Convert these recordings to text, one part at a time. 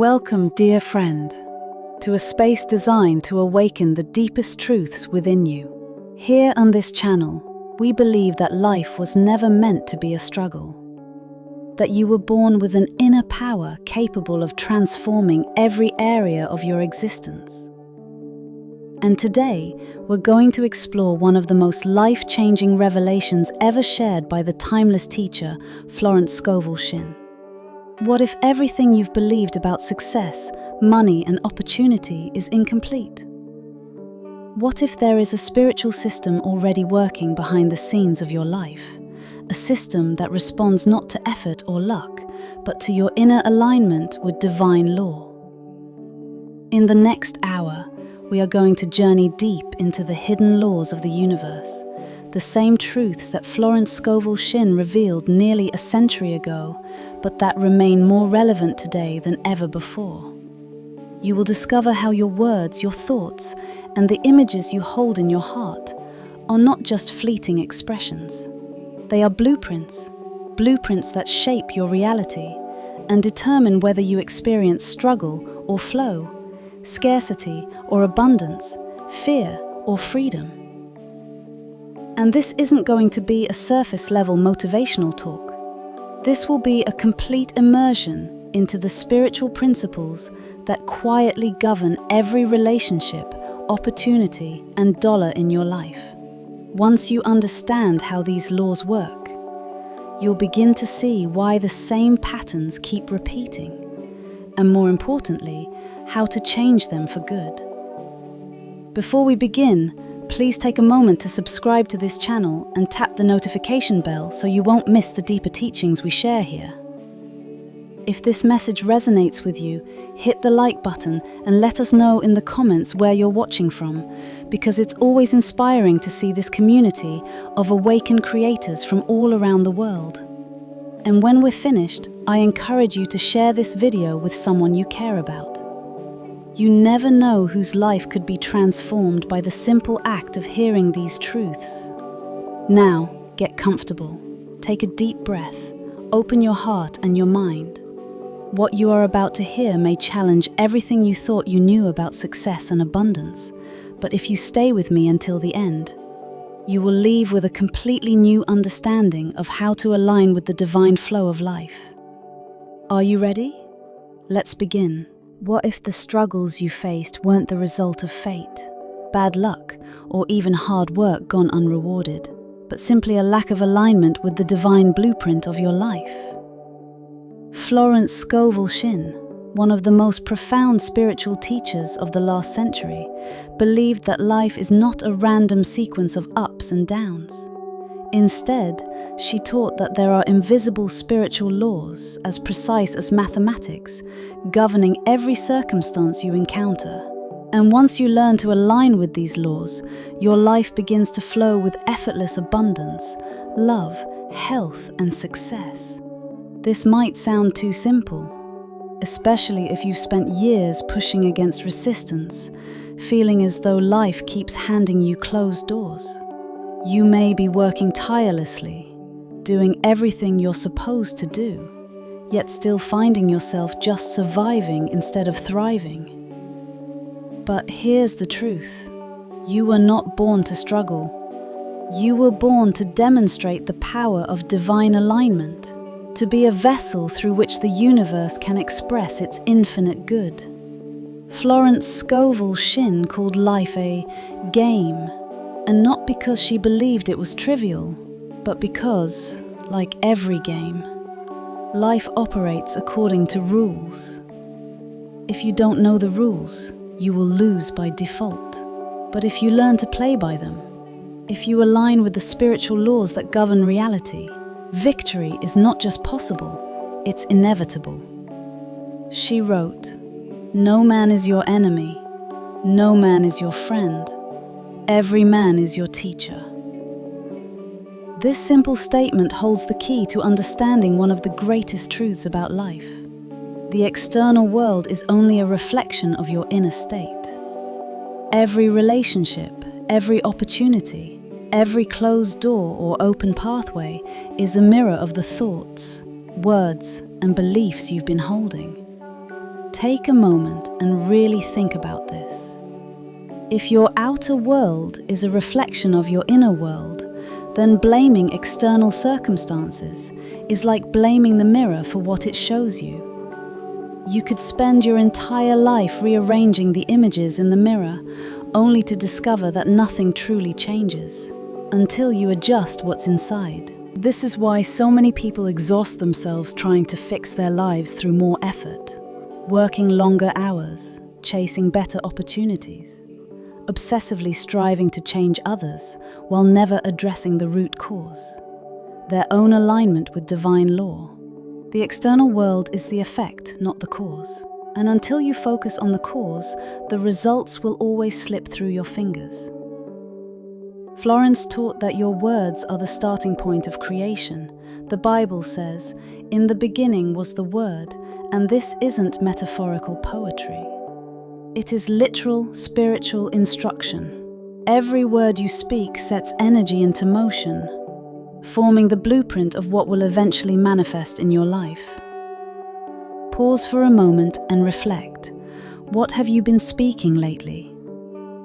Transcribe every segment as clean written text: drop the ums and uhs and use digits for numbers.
Welcome, dear friend, to a space designed to awaken the deepest truths within you. Here on this channel, we believe that life was never meant to be a struggle, that you were born with an inner power capable of transforming every area of your existence. And today, we're going to explore one of the most life-changing revelations ever shared by the timeless teacher, Florence Scovel Shinn. What if everything you've believed about success, money, and opportunity is incomplete? What if there is a spiritual system already working behind the scenes of your life? A system that responds not to effort or luck, but to your inner alignment with divine law. In the next hour, we are going to journey deep into the hidden laws of the universe, the same truths that Florence Scovel Shinn revealed nearly a century ago, but that remain more relevant today than ever before. You will discover how your words, your thoughts, and the images you hold in your heart are not just fleeting expressions. They are blueprints that shape your reality and determine whether you experience struggle or flow, scarcity or abundance, fear or freedom. And this isn't going to be a surface-level motivational talk. This will be a complete immersion into the spiritual principles that quietly govern every relationship, opportunity, and dollar in your life. Once you understand how these laws work, you'll begin to see why the same patterns keep repeating, and more importantly, how to change them for good. Before we begin, please take a moment to subscribe to this channel and tap the notification bell so you won't miss the deeper teachings we share here. If this message resonates with you, hit the like button and let us know in the comments where you're watching from, because it's always inspiring to see this community of awakened creators from all around the world. And when we're finished, I encourage you to share this video with someone you care about. You never know whose life could be transformed by the simple act of hearing these truths. Now, get comfortable. Take a deep breath. Open your heart and your mind. What you are about to hear may challenge everything you thought you knew about success and abundance, but if you stay with me until the end, you will leave with a completely new understanding of how to align with the divine flow of life. Are you ready? Let's begin. What if the struggles you faced weren't the result of fate, bad luck, or even hard work gone unrewarded, but simply a lack of alignment with the divine blueprint of your life? Florence Scovel Shinn, one of the most profound spiritual teachers of the last century, believed that life is not a random sequence of ups and downs. Instead, she taught that there are invisible spiritual laws, as precise as mathematics, governing every circumstance you encounter. And once you learn to align with these laws, your life begins to flow with effortless abundance, love, health, and success. This might sound too simple, especially if you've spent years pushing against resistance, feeling as though life keeps handing you closed doors. You may be working tirelessly, doing everything you're supposed to do, yet still finding yourself just surviving instead of thriving. But here's the truth. You were not born to struggle. You were born to demonstrate the power of divine alignment, to be a vessel through which the universe can express its infinite good. Florence Scovel Shinn called life a game. And not because she believed it was trivial, but because, like every game, life operates according to rules. If you don't know the rules, you will lose by default. But if you learn to play by them, if you align with the spiritual laws that govern reality, victory is not just possible, it's inevitable. She wrote, "No man is your enemy, no man is your friend. Every man is your teacher." This simple statement holds the key to understanding one of the greatest truths about life. The external world is only a reflection of your inner state. Every relationship, every opportunity, every closed door or open pathway is a mirror of the thoughts, words, and beliefs you've been holding. Take a moment and really think about this. If your outer world is a reflection of your inner world, then blaming external circumstances is like blaming the mirror for what it shows you. You could spend your entire life rearranging the images in the mirror, only to discover that nothing truly changes, until you adjust what's inside. This is why so many people exhaust themselves trying to fix their lives through more effort, working longer hours, chasing better opportunities, obsessively striving to change others while never addressing the root cause, their own alignment with divine law. The external world is the effect, not the cause. And until you focus on the cause, the results will always slip through your fingers. Florence taught that your words are the starting point of creation. The Bible says, "In the beginning was the Word," and this isn't metaphorical poetry. It is literal, spiritual instruction. Every word you speak sets energy into motion, forming the blueprint of what will eventually manifest in your life. Pause for a moment and reflect. What have you been speaking lately?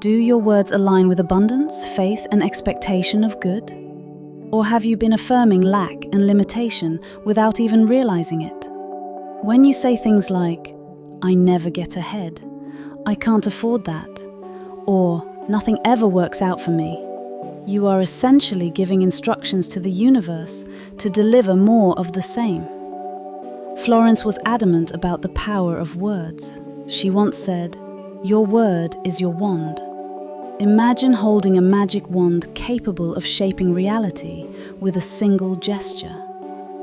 Do your words align with abundance, faith, and expectation of good? Or have you been affirming lack and limitation without even realizing it? When you say things like, "I never get ahead," "I can't afford that," or "nothing ever works out for me," you are essentially giving instructions to the universe to deliver more of the same. Florence was adamant about the power of words. She once said, "Your word is your wand." Imagine holding a magic wand capable of shaping reality with a single gesture.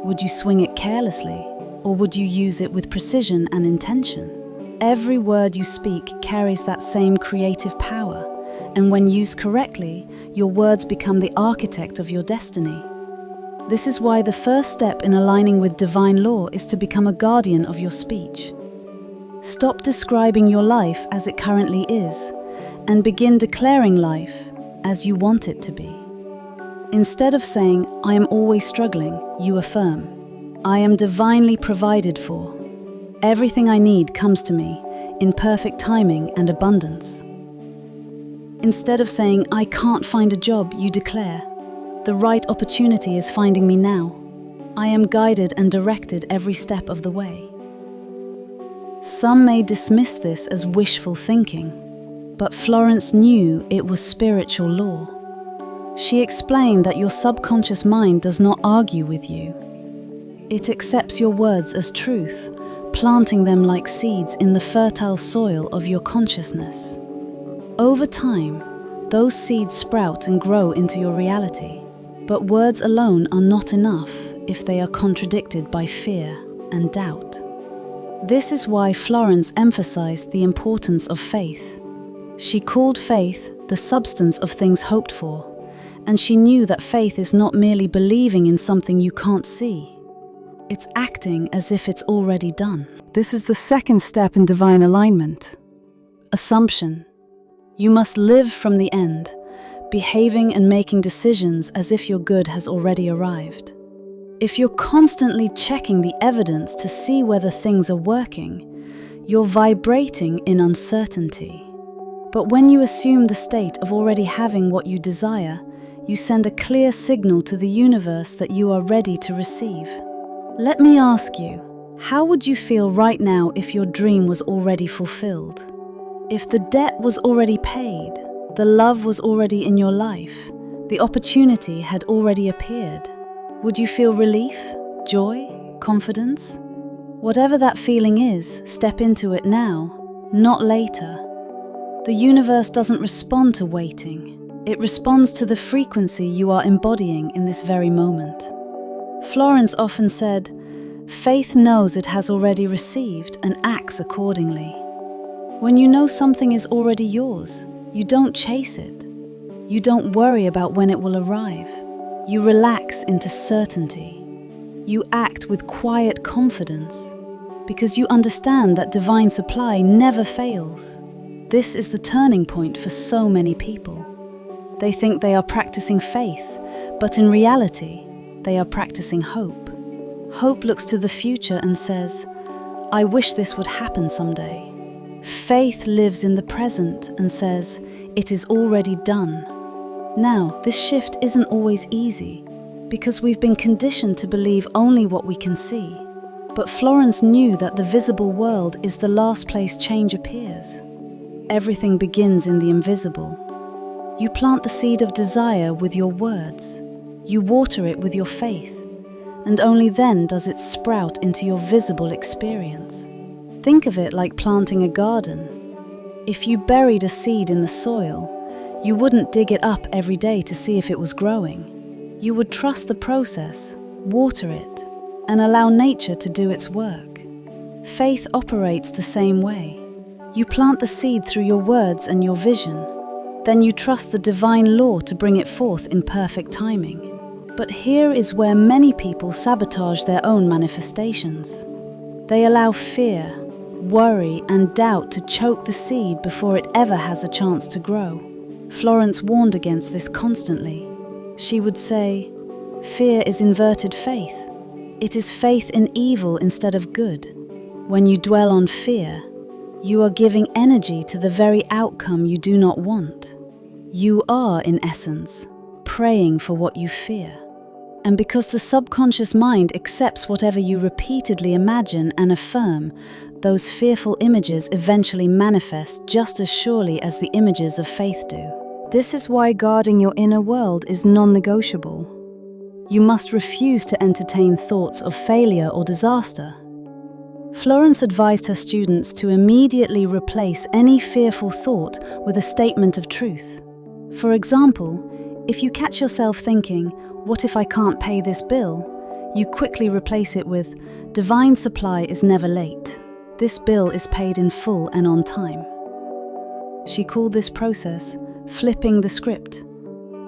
Would you swing it carelessly, or would you use it with precision and intention? Every word you speak carries that same creative power. And when used correctly, your words become the architect of your destiny. This is why the first step in aligning with divine law is to become a guardian of your speech. Stop describing your life as it currently is, and begin declaring life as you want it to be. Instead of saying, "I am always struggling," you affirm, "I am divinely provided for. Everything I need comes to me in perfect timing and abundance." Instead of saying, "I can't find a job," you declare, "The right opportunity is finding me now. I am guided and directed every step of the way." Some may dismiss this as wishful thinking, but Florence knew it was spiritual law. She explained that your subconscious mind does not argue with you. It accepts your words as truth, planting them like seeds in the fertile soil of your consciousness. Over time, those seeds sprout and grow into your reality. But words alone are not enough if they are contradicted by fear and doubt. This is why Florence emphasized the importance of faith. She called faith the substance of things hoped for, and she knew that faith is not merely believing in something you can't see. It's acting as if it's already done. This is the second step in divine alignment. Assumption. You must live from the end, behaving and making decisions as if your good has already arrived. If you're constantly checking the evidence to see whether things are working, you're vibrating in uncertainty. But when you assume the state of already having what you desire, you send a clear signal to the universe that you are ready to receive. Let me ask you, how would you feel right now if your dream was already fulfilled? If the debt was already paid, the love was already in your life, the opportunity had already appeared, would you feel relief, joy, confidence? Whatever that feeling is, step into it now, not later. The universe doesn't respond to waiting. It responds to the frequency you are embodying in this very moment. Florence often said, "Faith knows it has already received and acts accordingly." When you know something is already yours, you don't chase it. You don't worry about when it will arrive. You relax into certainty. You act with quiet confidence because you understand that divine supply never fails. This is the turning point for so many people. They think they are practicing faith, but in reality, they are practicing hope. Hope looks to the future and says, "I wish this would happen someday." Faith lives in the present and says, "It is already done." Now, this shift isn't always easy, because we've been conditioned to believe only what we can see. But Florence knew that the visible world is the last place change appears. Everything begins in the invisible. You plant the seed of desire with your words. You water it with your faith, and only then does it sprout into your visible experience. Think of it like planting a garden. If you buried a seed in the soil, you wouldn't dig it up every day to see if it was growing. You would trust the process, water it, and allow nature to do its work. Faith operates the same way. You plant the seed through your words and your vision. Then you trust the divine law to bring it forth in perfect timing. But here is where many people sabotage their own manifestations. They allow fear, worry, and doubt to choke the seed before it ever has a chance to grow. Florence warned against this constantly. She would say, "Fear is inverted faith. It is faith in evil instead of good. When you dwell on fear, you are giving energy to the very outcome you do not want. You are, in essence, praying for what you fear." And because the subconscious mind accepts whatever you repeatedly imagine and affirm, those fearful images eventually manifest just as surely as the images of faith do. This is why guarding your inner world is non-negotiable. You must refuse to entertain thoughts of failure or disaster. Florence advised her students to immediately replace any fearful thought with a statement of truth. For example, if you catch yourself thinking, "What if I can't pay this bill?" you quickly replace it with, "Divine supply is never late. This bill is paid in full and on time." She called this process flipping the script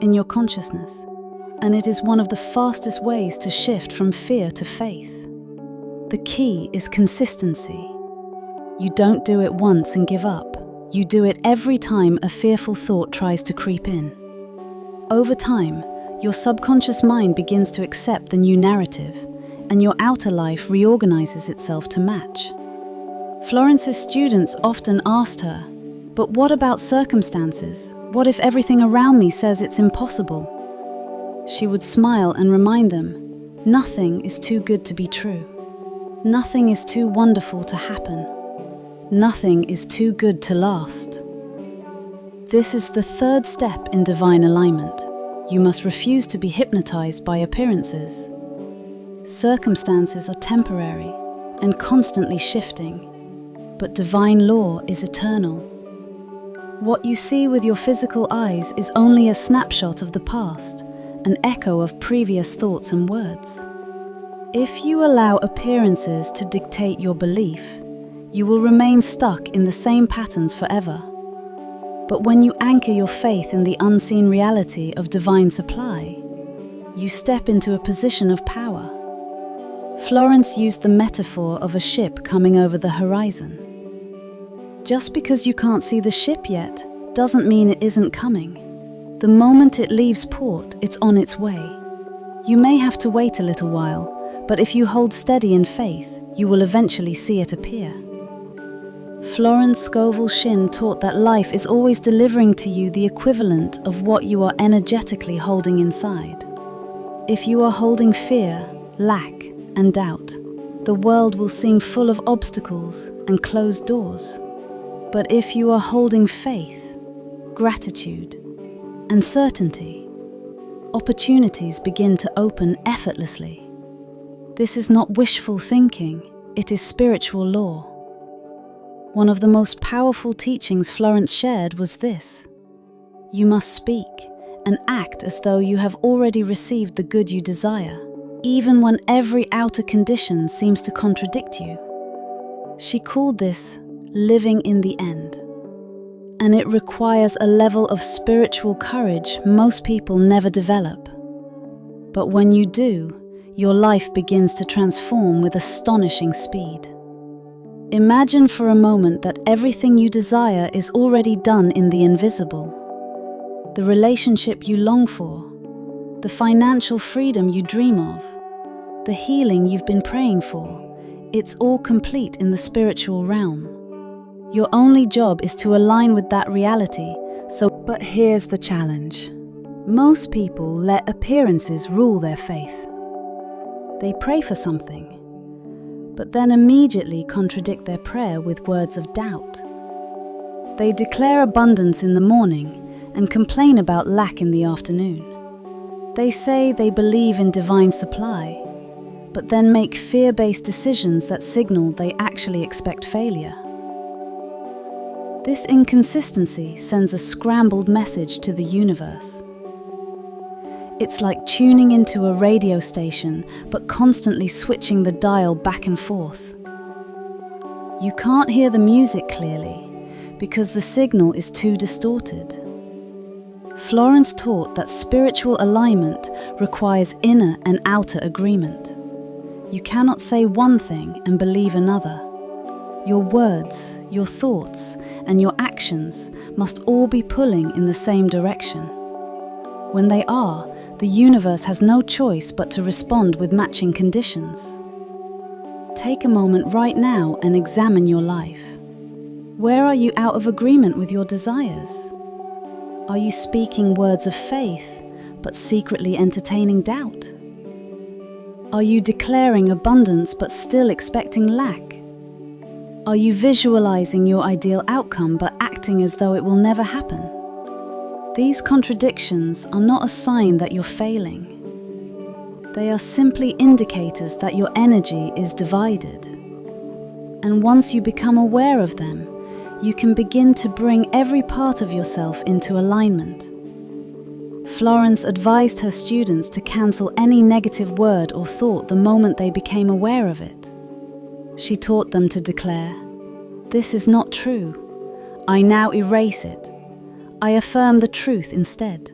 in your consciousness, and it is one of the fastest ways to shift from fear to faith. The key is consistency. You don't do it once and give up. You do it every time a fearful thought tries to creep in. Over time, your subconscious mind begins to accept the new narrative, and your outer life reorganizes itself to match. Florence's students often asked her, "But what about circumstances? What if everything around me says it's impossible?" She would smile and remind them, "Nothing is too good to be true. Nothing is too wonderful to happen. Nothing is too good to last." This is the third step in divine alignment. You must refuse to be hypnotized by appearances. Circumstances are temporary and constantly shifting, but divine law is eternal. What you see with your physical eyes is only a snapshot of the past, an echo of previous thoughts and words. If you allow appearances to dictate your belief, you will remain stuck in the same patterns forever. But when you anchor your faith in the unseen reality of divine supply, you step into a position of power. Florence used the metaphor of a ship coming over the horizon. Just because you can't see the ship yet doesn't mean it isn't coming. The moment it leaves port, it's on its way. You may have to wait a little while, but if you hold steady in faith, you will eventually see it appear. Florence Scovel Shinn taught that life is always delivering to you the equivalent of what you are energetically holding inside. If you are holding fear, lack, and doubt, the world will seem full of obstacles and closed doors. But if you are holding faith, gratitude, and certainty, opportunities begin to open effortlessly. This is not wishful thinking, it is spiritual law. One of the most powerful teachings Florence shared was this: you must speak and act as though you have already received the good you desire, even when every outer condition seems to contradict you. She called this living in the end. And it requires a level of spiritual courage most people never develop. But when you do, your life begins to transform with astonishing speed. Imagine for a moment that everything you desire is already done in the invisible. The relationship you long for, the financial freedom you dream of, the healing you've been praying for. It's all complete in the spiritual realm. Your only job is to align with that reality. But here's the challenge. Most people let appearances rule their faith. They pray for something, but then immediately contradict their prayer with words of doubt. They declare abundance in the morning and complain about lack in the afternoon. They say they believe in divine supply, but then make fear-based decisions that signal they actually expect failure. This inconsistency sends a scrambled message to the universe. It's like tuning into a radio station, but constantly switching the dial back and forth. You can't hear the music clearly because the signal is too distorted. Florence taught that spiritual alignment requires inner and outer agreement. You cannot say one thing and believe another. Your words, your thoughts, and your actions must all be pulling in the same direction. When they are, the universe has no choice but to respond with matching conditions. Take a moment right now and examine your life. Where are you out of agreement with your desires? Are you speaking words of faith, but secretly entertaining doubt? Are you declaring abundance but still expecting lack? Are you visualizing your ideal outcome but acting as though it will never happen? These contradictions are not a sign that you're failing. They are simply indicators that your energy is divided. And once you become aware of them, you can begin to bring every part of yourself into alignment. Florence advised her students to cancel any negative word or thought the moment they became aware of it. She taught them to declare, "This is not true. I now erase it. I affirm the truth instead."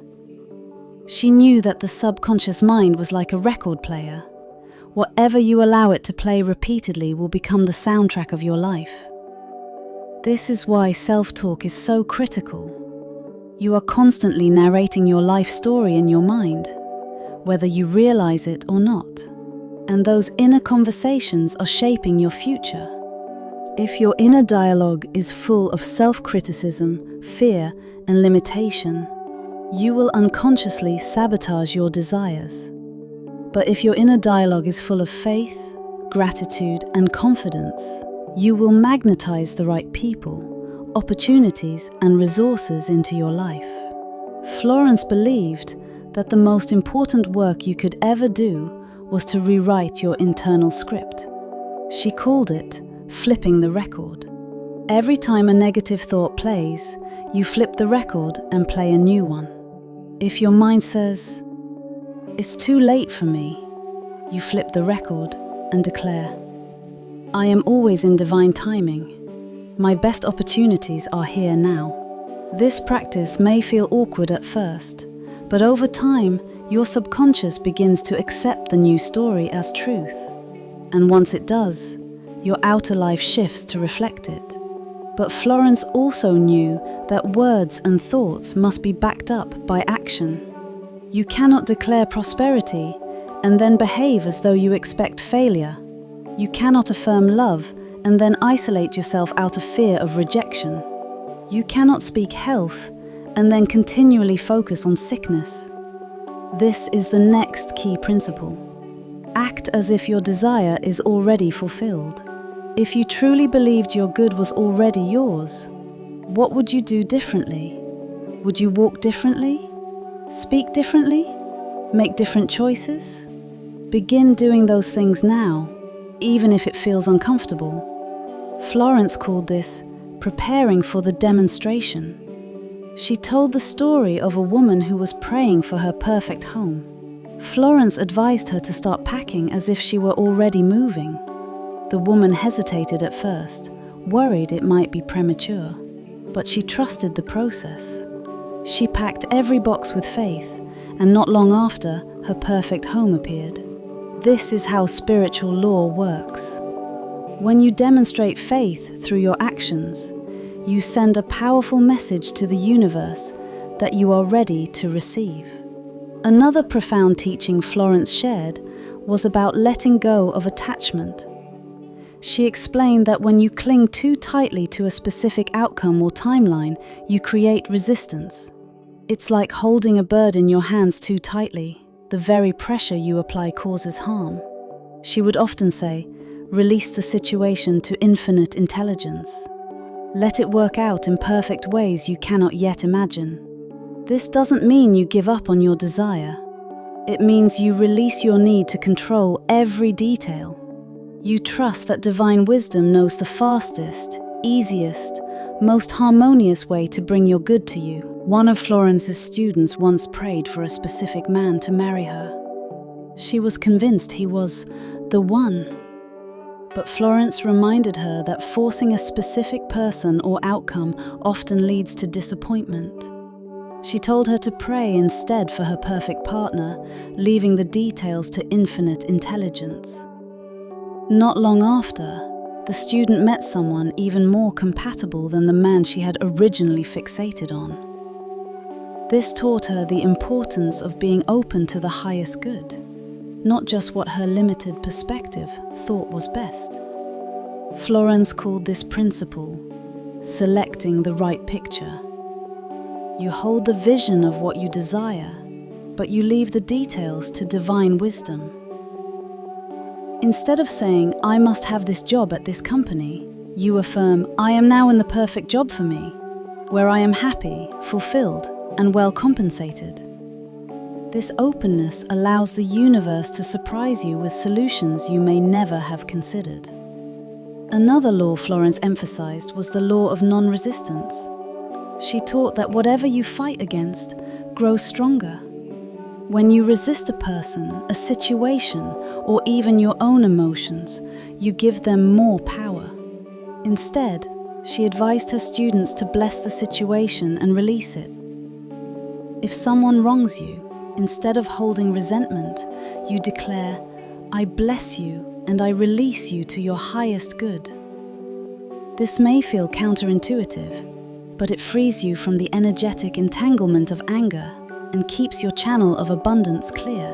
She knew that the subconscious mind was like a record player. Whatever you allow it to play repeatedly will become the soundtrack of your life. This is why self-talk is so critical. You are constantly narrating your life story in your mind, whether you realize it or not. And those inner conversations are shaping your future. If your inner dialogue is full of self-criticism, fear, and limitation, you will unconsciously sabotage your desires. But if your inner dialogue is full of faith, gratitude, and confidence, you will magnetize the right people, opportunities, and resources into your life. Florence believed that the most important work you could ever do was to rewrite your internal script. She called it flipping the record. Every time a negative thought plays, you flip the record and play a new one. If your mind says, "It's too late for me," you flip the record and declare, "I am always in divine timing. My best opportunities are here now." This practice may feel awkward at first, but over time, your subconscious begins to accept the new story as truth. And once it does, your outer life shifts to reflect it. But Florence also knew that words and thoughts must be backed up by action. You cannot declare prosperity and then behave as though you expect failure. You cannot affirm love and then isolate yourself out of fear of rejection. You cannot speak health and then continually focus on sickness. This is the next key principle. Act as if your desire is already fulfilled. If you truly believed your good was already yours, what would you do differently? Would you walk differently? Speak differently? Make different choices? Begin doing those things now, even if it feels uncomfortable. Florence called this preparing for the demonstration. She told the story of a woman who was praying for her perfect home. Florence advised her to start packing as if she were already moving. The woman hesitated at first, worried it might be premature, but she trusted the process. She packed every box with faith, and not long after, her perfect home appeared. This is how spiritual law works. When you demonstrate faith through your actions, you send a powerful message to the universe that you are ready to receive. Another profound teaching Florence shared was about letting go of attachment. She explained that when you cling too tightly to a specific outcome or timeline, you create resistance. It's like holding a bird in your hands too tightly. The very pressure you apply causes harm. She would often say, release the situation to infinite intelligence. Let it work out in perfect ways you cannot yet imagine. This doesn't mean you give up on your desire. It means you release your need to control every detail. You trust that divine wisdom knows the fastest, easiest, most harmonious way to bring your good to you. One of Florence's students once prayed for a specific man to marry her. She was convinced he was the one. But Florence reminded her that forcing a specific person or outcome often leads to disappointment. She told her to pray instead for her perfect partner, leaving the details to infinite intelligence. Not long after, the student met someone even more compatible than the man she had originally fixated on. This taught her the importance of being open to the highest good, not just what her limited perspective thought was best. Florence called this principle selecting the right picture. You hold the vision of what you desire, but you leave the details to divine wisdom. Instead of saying, I must have this job at this company, you affirm, I am now in the perfect job for me, where I am happy, fulfilled, and well compensated. This openness allows the universe to surprise you with solutions you may never have considered. Another law Florence emphasized was the law of non-resistance. She taught that whatever you fight against grows stronger. When you resist a person, a situation, or even your own emotions, you give them more power. Instead, she advised her students to bless the situation and release it. If someone wrongs you, instead of holding resentment, you declare, I bless you and I release you to your highest good. This may feel counterintuitive, but it frees you from the energetic entanglement of anger and keeps your channel of abundance clear.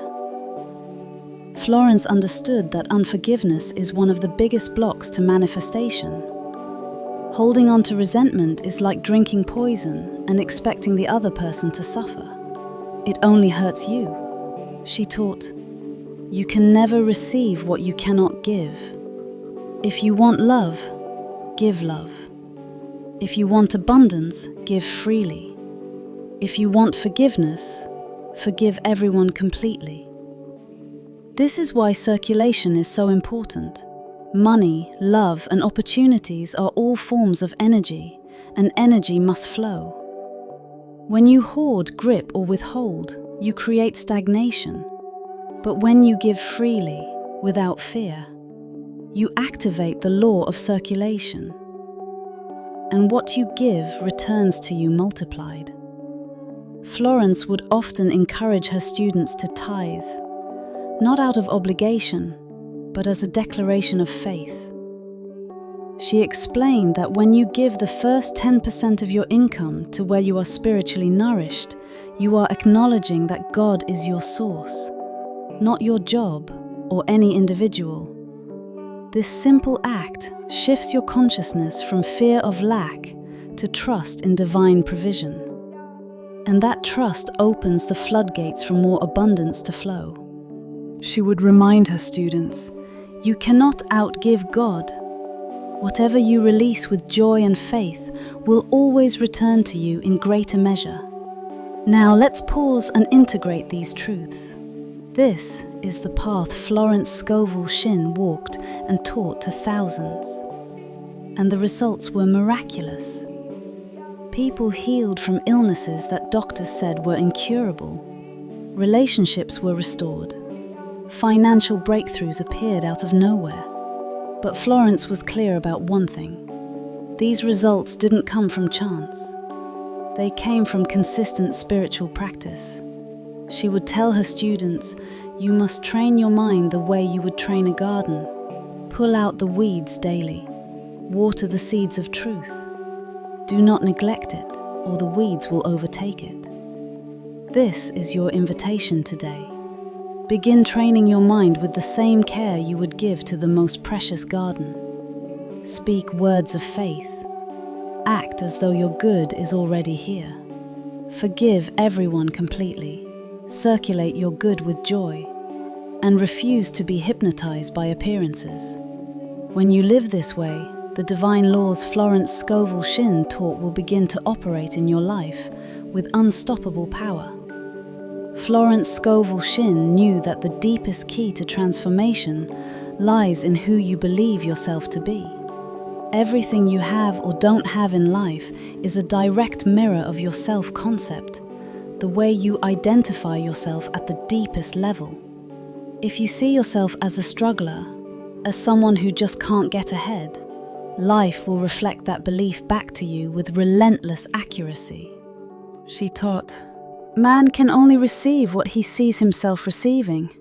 Florence understood that unforgiveness is one of the biggest blocks to manifestation. Holding on to resentment is like drinking poison and expecting the other person to suffer. It only hurts you. She taught, you can never receive what you cannot give. If you want love, give love. If you want abundance, give freely. If you want forgiveness, forgive everyone completely. This is why circulation is so important. Money, love, and opportunities are all forms of energy, and energy must flow. When you hoard, grip, or withhold, you create stagnation. But when you give freely, without fear, you activate the law of circulation. And what you give returns to you multiplied. Florence would often encourage her students to tithe, not out of obligation, but as a declaration of faith. She explained that when you give the first 10% of your income to where you are spiritually nourished, you are acknowledging that God is your source, not your job or any individual. This simple act shifts your consciousness from fear of lack to trust in divine provision. And that trust opens the floodgates for more abundance to flow. She would remind her students, you cannot outgive God. Whatever you release with joy and faith will always return to you in greater measure. Now let's pause and integrate these truths. This is the path Florence Scovel Shinn walked and taught to thousands. And the results were miraculous. People healed from illnesses that doctors said were incurable. Relationships were restored. Financial breakthroughs appeared out of nowhere. But Florence was clear about one thing. These results didn't come from chance. They came from consistent spiritual practice. She would tell her students, you must train your mind the way you would train a garden. Pull out the weeds daily. Water the seeds of truth. Do not neglect it, or the weeds will overtake it. This is your invitation today. Begin training your mind with the same care you would give to the most precious garden. Speak words of faith. Act as though your good is already here. Forgive everyone completely. Circulate your good with joy. And refuse to be hypnotized by appearances. When you live this way, the divine laws Florence Scovel Shinn taught will begin to operate in your life with unstoppable power. Florence Scovel Shinn knew that the deepest key to transformation lies in who you believe yourself to be. Everything you have or don't have in life is a direct mirror of your self-concept, the way you identify yourself at the deepest level. If you see yourself as a struggler, as someone who just can't get ahead, life will reflect that belief back to you with relentless accuracy. She taught, "Man can only receive what he sees himself receiving."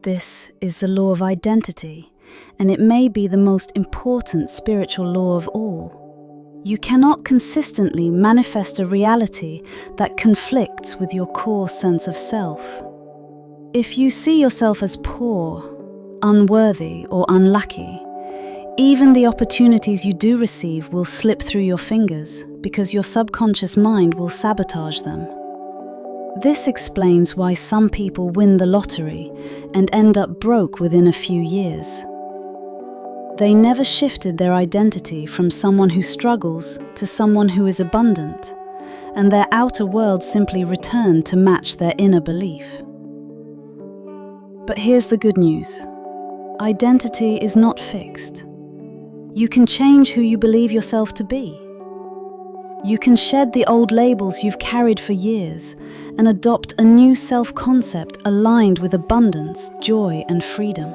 This is the law of identity, and it may be the most important spiritual law of all. You cannot consistently manifest a reality that conflicts with your core sense of self. If you see yourself as poor, unworthy, or unlucky, even the opportunities you do receive will slip through your fingers because your subconscious mind will sabotage them. This explains why some people win the lottery and end up broke within a few years. They never shifted their identity from someone who struggles to someone who is abundant, and their outer world simply returned to match their inner belief. But here's the good news. Identity is not fixed. You can change who you believe yourself to be. You can shed the old labels you've carried for years and adopt a new self-concept aligned with abundance, joy, and freedom.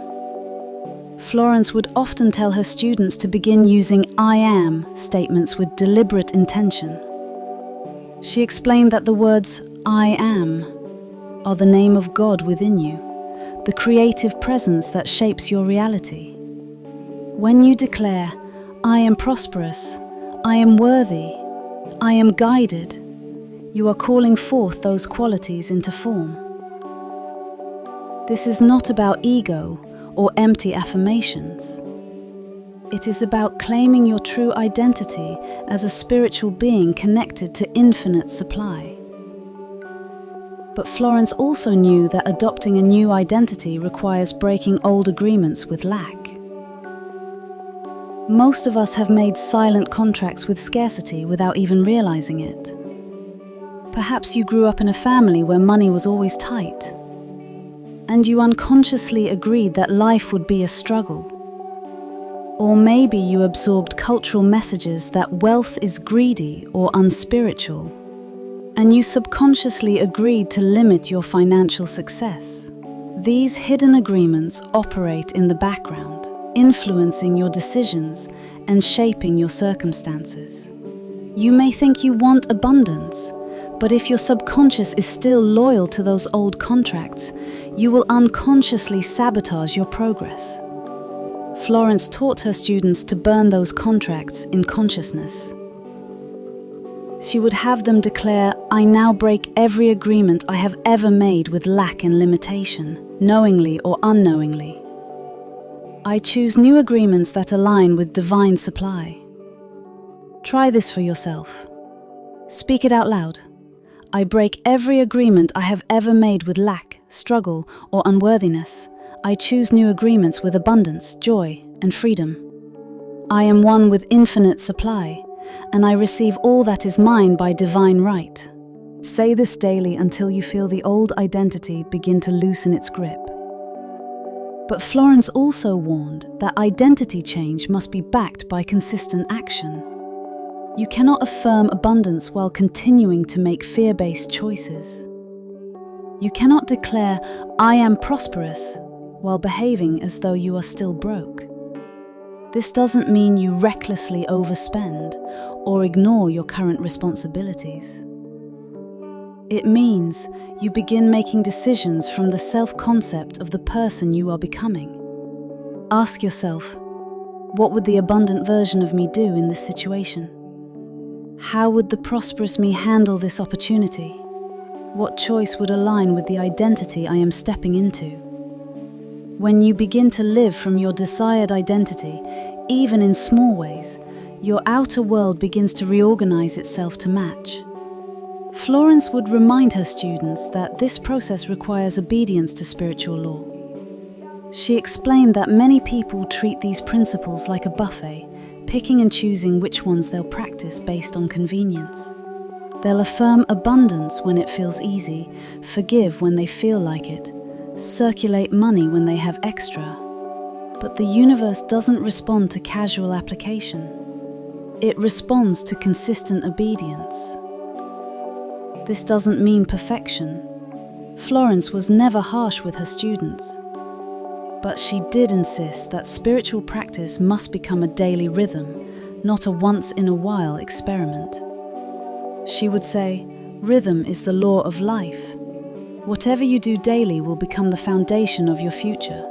Florence would often tell her students to begin using "I am" statements with deliberate intention. She explained that the words "I am" are the name of God within you, the creative presence that shapes your reality. When you declare, "I am prosperous, I am worthy, I am guided," you are calling forth those qualities into form. This is not about ego or empty affirmations. It is about claiming your true identity as a spiritual being connected to infinite supply. But Florence also knew that adopting a new identity requires breaking old agreements with lack. Most of us have made silent contracts with scarcity without even realizing it. Perhaps you grew up in a family where money was always tight, and you unconsciously agreed that life would be a struggle. Or maybe you absorbed cultural messages that wealth is greedy or unspiritual, and you subconsciously agreed to limit your financial success. These hidden agreements operate in the background, influencing your decisions and shaping your circumstances. You may think you want abundance, but if your subconscious is still loyal to those old contracts, you will unconsciously sabotage your progress. Florence taught her students to burn those contracts in consciousness. She would have them declare, "I now break every agreement I have ever made with lack and limitation, knowingly or unknowingly. I choose new agreements that align with divine supply." Try this for yourself. Speak it out loud. "I break every agreement I have ever made with lack, struggle, or unworthiness. I choose new agreements with abundance, joy, and freedom. I am one with infinite supply, and I receive all that is mine by divine right." Say this daily until you feel the old identity begin to loosen its grip. But Florence also warned that identity change must be backed by consistent action. You cannot affirm abundance while continuing to make fear-based choices. You cannot declare, "I am prosperous," while behaving as though you are still broke. This doesn't mean you recklessly overspend or ignore your current responsibilities. It means you begin making decisions from the self-concept of the person you are becoming. Ask yourself, what would the abundant version of me do in this situation? How would the prosperous me handle this opportunity? What choice would align with the identity I am stepping into? When you begin to live from your desired identity, even in small ways, your outer world begins to reorganize itself to match. Florence would remind her students that this process requires obedience to spiritual law. She explained that many people treat these principles like a buffet, picking and choosing which ones they'll practice based on convenience. They'll affirm abundance when it feels easy, forgive when they feel like it, circulate money when they have extra. But the universe doesn't respond to casual application. It responds to consistent obedience. This doesn't mean perfection. Florence was never harsh with her students. But she did insist that spiritual practice must become a daily rhythm, not a once-in-a-while experiment. She would say, "Rhythm is the law of life. Whatever you do daily will become the foundation of your future."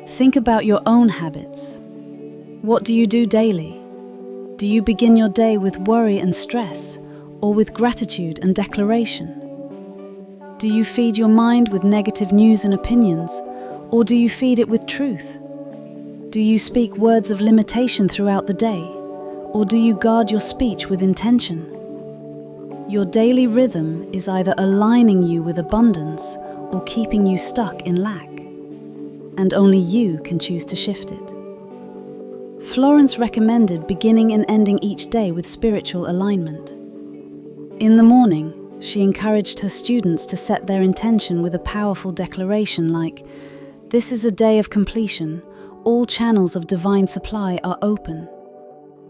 Think about your own habits. What do you do daily? Do you begin your day with worry and stress, or with gratitude and declaration? Do you feed your mind with negative news and opinions, or do you feed it with truth? Do you speak words of limitation throughout the day, or do you guard your speech with intention? Your daily rhythm is either aligning you with abundance or keeping you stuck in lack, and only you can choose to shift it. Florence recommended beginning and ending each day with spiritual alignment. In the morning, she encouraged her students to set their intention with a powerful declaration like, "This is a day of completion. All channels of divine supply are open.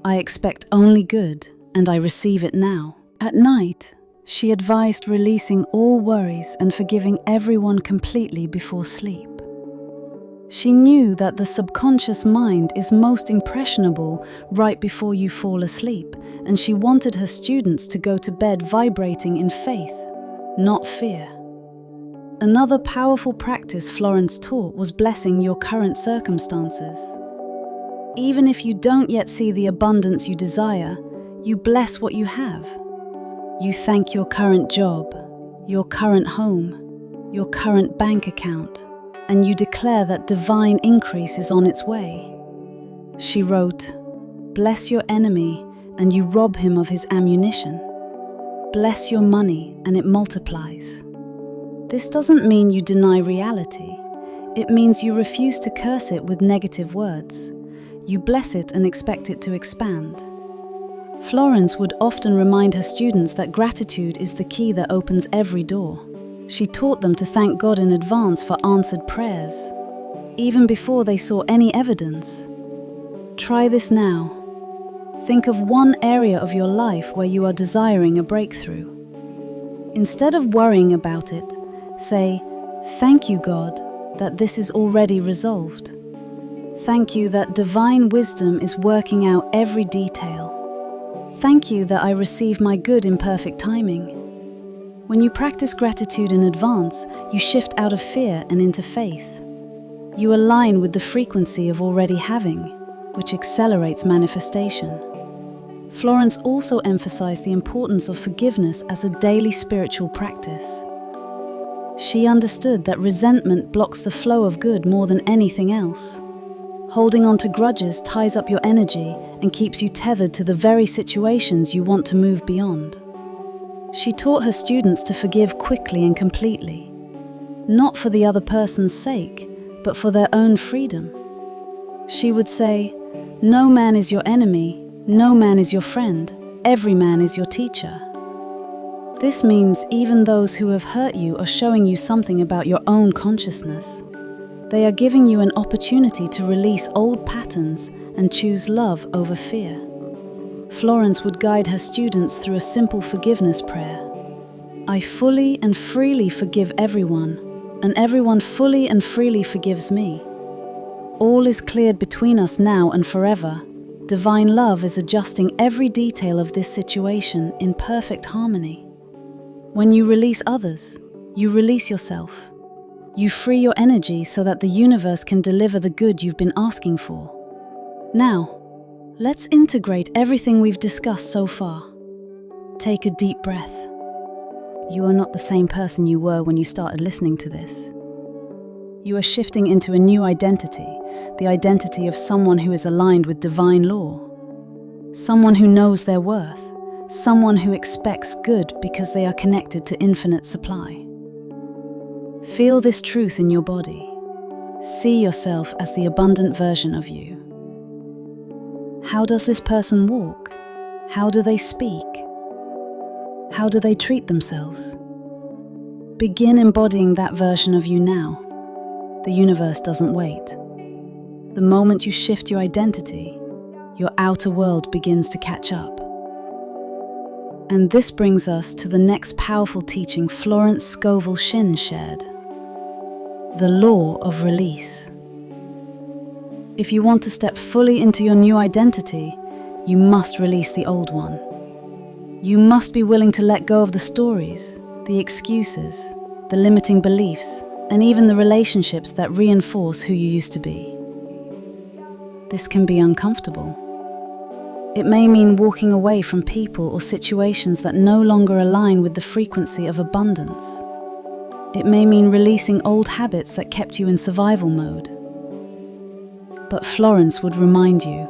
I expect only good, and I receive it now." At night, she advised releasing all worries and forgiving everyone completely before sleep. She knew that the subconscious mind is most impressionable right before you fall asleep, and she wanted her students to go to bed vibrating in faith, not fear. Another powerful practice Florence taught was blessing your current circumstances. Even if you don't yet see the abundance you desire, you bless what you have. You thank your current job, your current home, your current bank account, and you declare that divine increase is on its way. She wrote, "Bless your enemy, and you rob him of his ammunition. Bless your money, and it multiplies." This doesn't mean you deny reality. It means you refuse to curse it with negative words. You bless it and expect it to expand. Florence would often remind her students that gratitude is the key that opens every door. She taught them to thank God in advance for answered prayers, even before they saw any evidence. Try this now. Think of one area of your life where you are desiring a breakthrough. Instead of worrying about it, say, "Thank you, God, that this is already resolved. Thank you that divine wisdom is working out every detail. Thank you that I receive my good in perfect timing." When you practice gratitude in advance, you shift out of fear and into faith. You align with the frequency of already having, which accelerates manifestation. Florence also emphasized the importance of forgiveness as a daily spiritual practice. She understood that resentment blocks the flow of good more than anything else. Holding on to grudges ties up your energy and keeps you tethered to the very situations you want to move beyond. She taught her students to forgive quickly and completely, not for the other person's sake, but for their own freedom. She would say, "No man is your enemy, no man is your friend, every man is your teacher." This means even those who have hurt you are showing you something about your own consciousness. They are giving you an opportunity to release old patterns and choose love over fear. Florence would guide her students through a simple forgiveness prayer. "I fully and freely forgive everyone, and everyone fully and freely forgives me. All is cleared between us now and forever. Divine love is adjusting every detail of this situation in perfect harmony." When you release others, you release yourself. You free your energy so that the universe can deliver the good you've been asking for. Now, let's integrate everything we've discussed so far. Take a deep breath. You are not the same person you were when you started listening to this. You are shifting into a new identity, the identity of someone who is aligned with divine law. Someone who knows their worth, someone who expects good because they are connected to infinite supply. Feel this truth in your body. See yourself as the abundant version of you. How does this person walk? How do they speak? How do they treat themselves? Begin embodying that version of you now. The universe doesn't wait. The moment you shift your identity, your outer world begins to catch up. And this brings us to the next powerful teaching Florence Scovel Shinn shared: the law of release. If you want to step fully into your new identity, you must release the old one. You must be willing to let go of the stories, the excuses, the limiting beliefs, and even the relationships that reinforce who you used to be. This can be uncomfortable. It may mean walking away from people or situations that no longer align with the frequency of abundance. It may mean releasing old habits that kept you in survival mode. But Florence would remind you,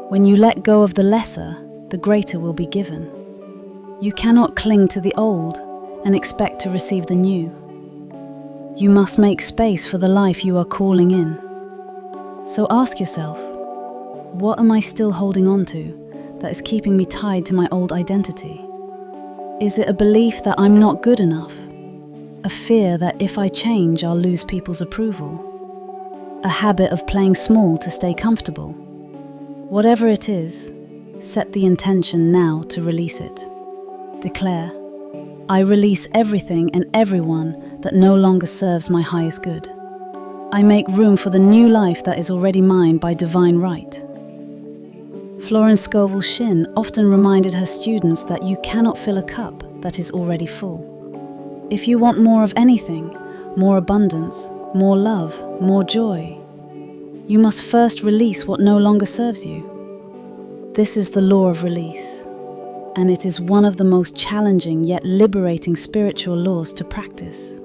when you let go of the lesser, the greater will be given. You cannot cling to the old and expect to receive the new. You must make space for the life you are calling in. So ask yourself, what am I still holding on to that is keeping me tied to my old identity? Is it a belief that I'm not good enough? A fear that if I change, I'll lose people's approval? A habit of playing small to stay comfortable? Whatever it is, set the intention now to release it. Declare, I release everything and everyone that no longer serves my highest good. I make room for the new life that is already mine by divine right. Florence Scovel Shinn often reminded her students that you cannot fill a cup that is already full. If you want more of anything, more abundance, more love, more joy, you must first release what no longer serves you. This is the law of release, and it is one of the most challenging yet liberating spiritual laws to practice.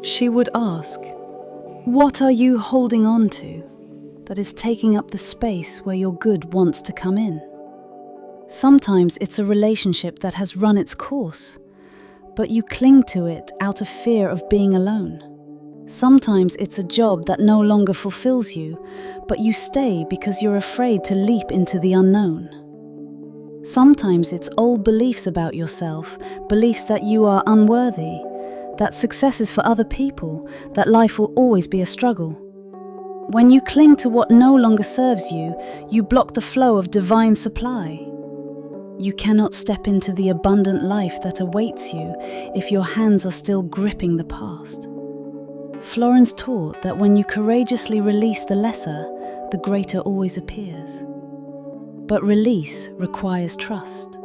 She would ask, what are you holding on to that is taking up the space where your good wants to come in? Sometimes it's a relationship that has run its course, but you cling to it out of fear of being alone. Sometimes it's a job that no longer fulfills you, but you stay because you're afraid to leap into the unknown. Sometimes it's old beliefs about yourself, beliefs that you are unworthy, that success is for other people, that life will always be a struggle. When you cling to what no longer serves you, you block the flow of divine supply. You cannot step into the abundant life that awaits you if your hands are still gripping the past. Florence taught that when you courageously release the lesser, the greater always appears. But release requires trust.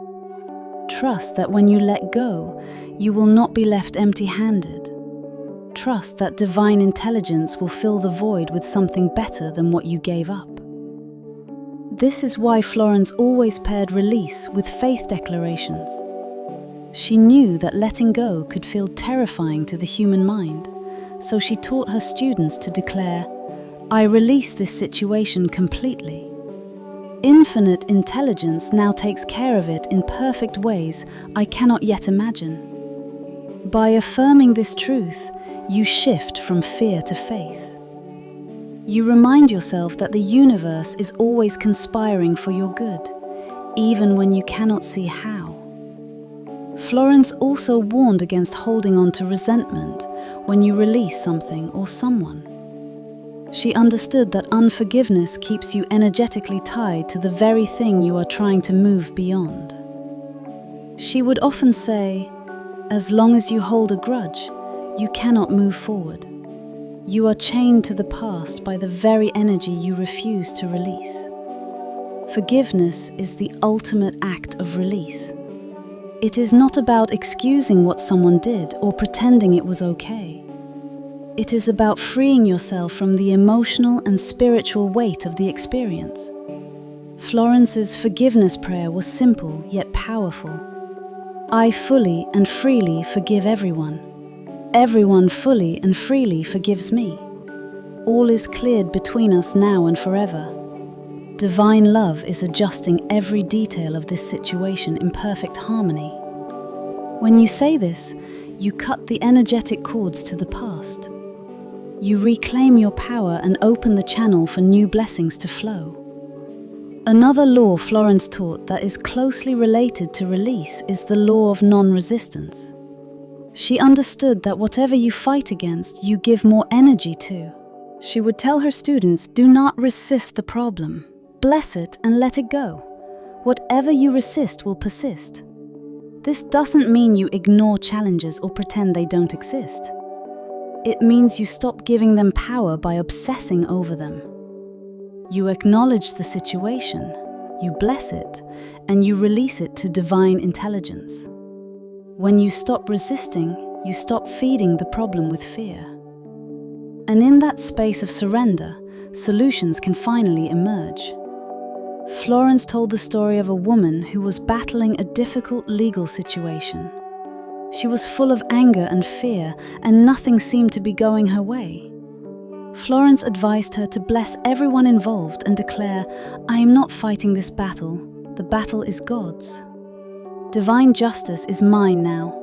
Trust that when you let go, you will not be left empty-handed. Trust that divine intelligence will fill the void with something better than what you gave up. This is why Florence always paired release with faith declarations. She knew that letting go could feel terrifying to the human mind, so she taught her students to declare, I release this situation completely. Infinite intelligence now takes care of it in perfect ways I cannot yet imagine. By affirming this truth, you shift from fear to faith. You remind yourself that the universe is always conspiring for your good, even when you cannot see how. Florence also warned against holding on to resentment when you release something or someone. She understood that unforgiveness keeps you energetically tied to the very thing you are trying to move beyond. She would often say, as long as you hold a grudge, you cannot move forward. You are chained to the past by the very energy you refuse to release. Forgiveness is the ultimate act of release. It is not about excusing what someone did or pretending it was okay. It is about freeing yourself from the emotional and spiritual weight of the experience. Florence's forgiveness prayer was simple yet powerful. I fully and freely forgive everyone. Everyone fully and freely forgives me. All is cleared between us now and forever. Divine love is adjusting every detail of this situation in perfect harmony. When you say this, you cut the energetic cords to the past. You reclaim your power and open the channel for new blessings to flow. Another law Florence taught that is closely related to release is the law of non-resistance. She understood that whatever you fight against, you give more energy to. She would tell her students, do not resist the problem. Bless it and let it go. Whatever you resist will persist. This doesn't mean you ignore challenges or pretend they don't exist. It means you stop giving them power by obsessing over them. You acknowledge the situation, you bless it, and you release it to divine intelligence. When you stop resisting, you stop feeding the problem with fear. And in that space of surrender, solutions can finally emerge. Florence told the story of a woman who was battling a difficult legal situation. She was full of anger and fear, and nothing seemed to be going her way. Florence advised her to bless everyone involved and declare, I am not fighting this battle, the battle is God's. Divine justice is mine now.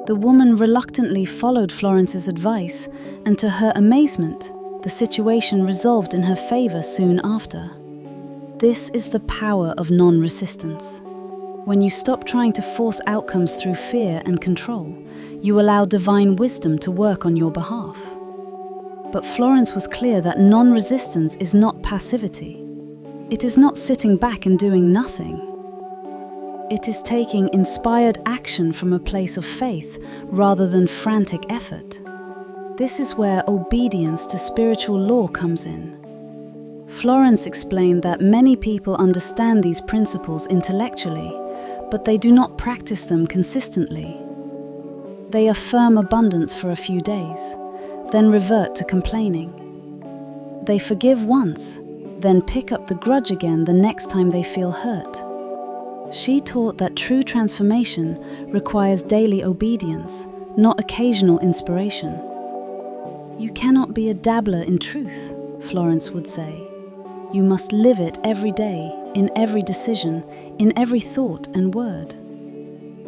The woman reluctantly followed Florence's advice, and to her amazement, the situation resolved in her favor soon after. This is the power of non-resistance. When you stop trying to force outcomes through fear and control, you allow divine wisdom to work on your behalf. But Florence was clear that non-resistance is not passivity. It is not sitting back and doing nothing. It is taking inspired action from a place of faith rather than frantic effort. This is where obedience to spiritual law comes in. Florence explained that many people understand these principles intellectually, but they do not practice them consistently. They affirm abundance for a few days, then revert to complaining. They forgive once, then pick up the grudge again the next time they feel hurt. She taught that true transformation requires daily obedience, not occasional inspiration. You cannot be a dabbler in truth, Florence would say. You must live it every day, in every decision, in every thought and word.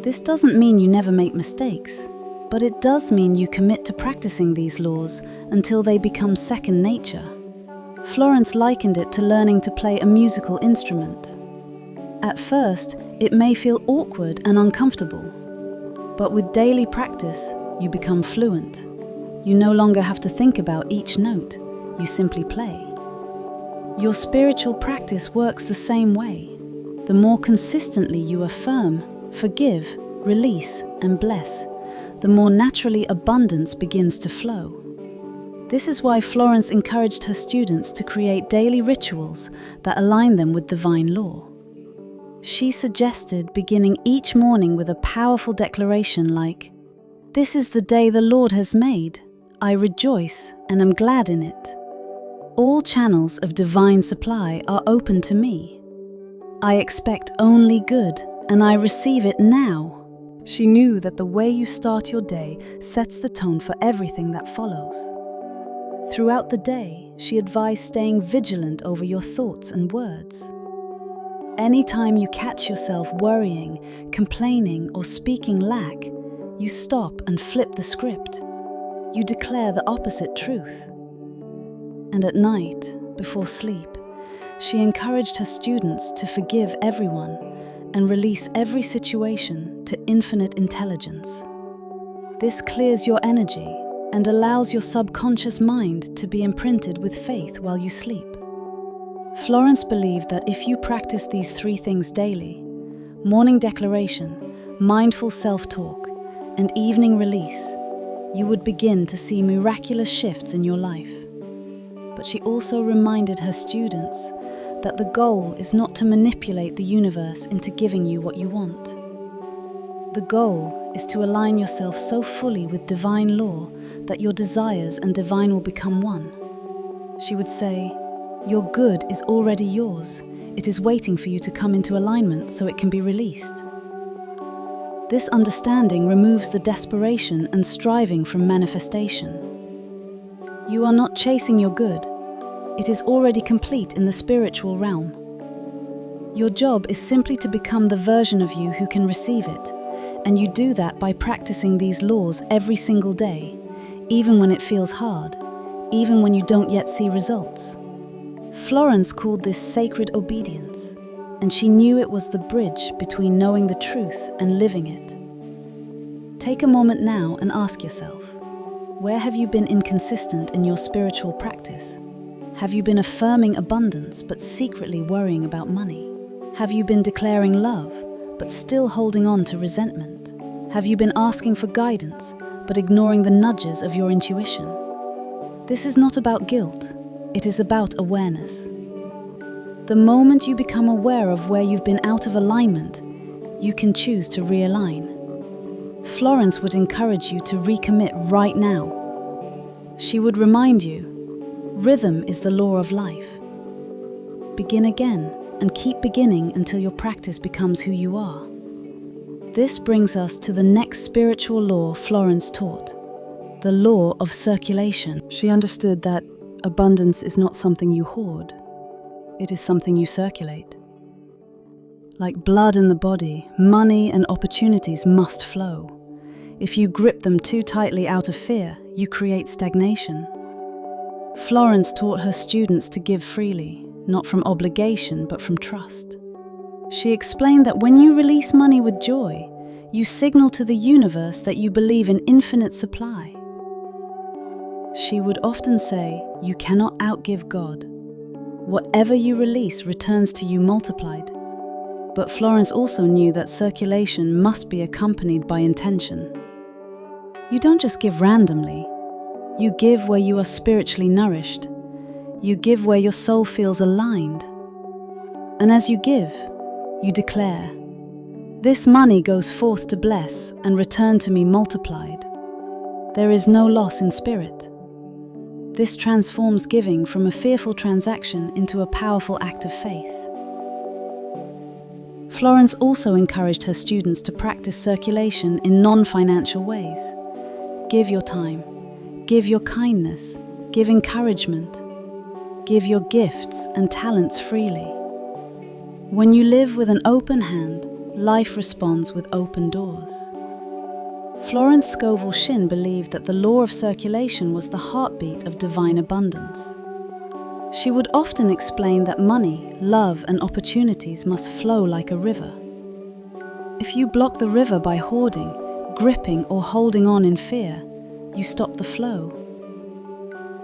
This doesn't mean you never make mistakes, but it does mean you commit to practicing these laws until they become second nature. Florence likened it to learning to play a musical instrument. At first, it may feel awkward and uncomfortable, but with daily practice, you become fluent. You no longer have to think about each note, you simply play. Your spiritual practice works the same way. The more consistently you affirm, forgive, release, and bless, the more naturally abundance begins to flow. This is why Florence encouraged her students to create daily rituals that align them with divine law. She suggested beginning each morning with a powerful declaration like, "This is the day the Lord has made. I rejoice and am glad in it. All channels of divine supply are open to me. I expect only good, and I receive it now." She knew that the way you start your day sets the tone for everything that follows. Throughout the day, she advised staying vigilant over your thoughts and words. Anytime you catch yourself worrying, complaining, or speaking lack, you stop and flip the script. You declare the opposite truth. And at night, before sleep, she encouraged her students to forgive everyone and release every situation to infinite intelligence. This clears your energy and allows your subconscious mind to be imprinted with faith while you sleep. Florence believed that if you practice these three things daily, morning declaration, mindful self-talk, and evening release, you would begin to see miraculous shifts in your life. But she also reminded her students that the goal is not to manipulate the universe into giving you what you want. The goal is to align yourself so fully with divine law that your desires and divine will become one. She would say, "Your good is already yours. It is waiting for you to come into alignment so it can be released." This understanding removes the desperation and striving from manifestation. You are not chasing your good. It is already complete in the spiritual realm. Your job is simply to become the version of you who can receive it, and you do that by practicing these laws every single day, even when it feels hard, even when you don't yet see results. Florence called this sacred obedience, and she knew it was the bridge between knowing the truth and living it. Take a moment now and ask yourself, where have you been inconsistent in your spiritual practice? Have you been affirming abundance but secretly worrying about money? Have you been declaring love but still holding on to resentment? Have you been asking for guidance but ignoring the nudges of your intuition? This is not about guilt, it is about awareness. The moment you become aware of where you've been out of alignment, you can choose to realign. Florence would encourage you to recommit right now. She would remind you, rhythm is the law of life. Begin again and keep beginning until your practice becomes who you are. This brings us to the next spiritual law Florence taught, the law of circulation. She understood that abundance is not something you hoard, it is something you circulate. Like blood in the body, money and opportunities must flow. If you grip them too tightly out of fear, you create stagnation. Florence taught her students to give freely, not from obligation but from trust. She explained that when you release money with joy, you signal to the universe that you believe in infinite supply. She would often say, "You cannot outgive God. Whatever you release returns to you multiplied." But Florence also knew that circulation must be accompanied by intention. You don't just give randomly. You give where you are spiritually nourished. You give where your soul feels aligned. And as you give, you declare, "This money goes forth to bless and return to me multiplied." There is no loss in spirit. This transforms giving from a fearful transaction into a powerful act of faith. Florence also encouraged her students to practice circulation in non-financial ways. Give your time, give your kindness, give encouragement, give your gifts and talents freely. When you live with an open hand, life responds with open doors. Florence Scovel Shinn believed that the law of circulation was the heartbeat of divine abundance. She would often explain that money, love, and opportunities must flow like a river. If you block the river by hoarding, gripping, or holding on in fear, you stop the flow.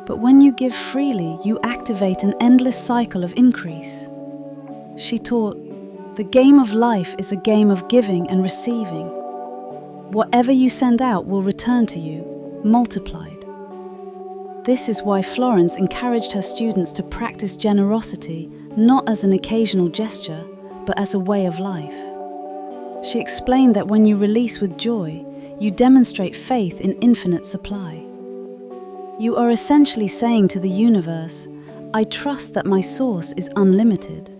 But when you give freely, you activate an endless cycle of increase. She taught, the game of life is a game of giving and receiving. Whatever you send out will return to you, multiplied. This is why Florence encouraged her students to practice generosity not as an occasional gesture, but as a way of life. She explained that when you release with joy, you demonstrate faith in infinite supply. You are essentially saying to the universe, "I trust that my source is unlimited.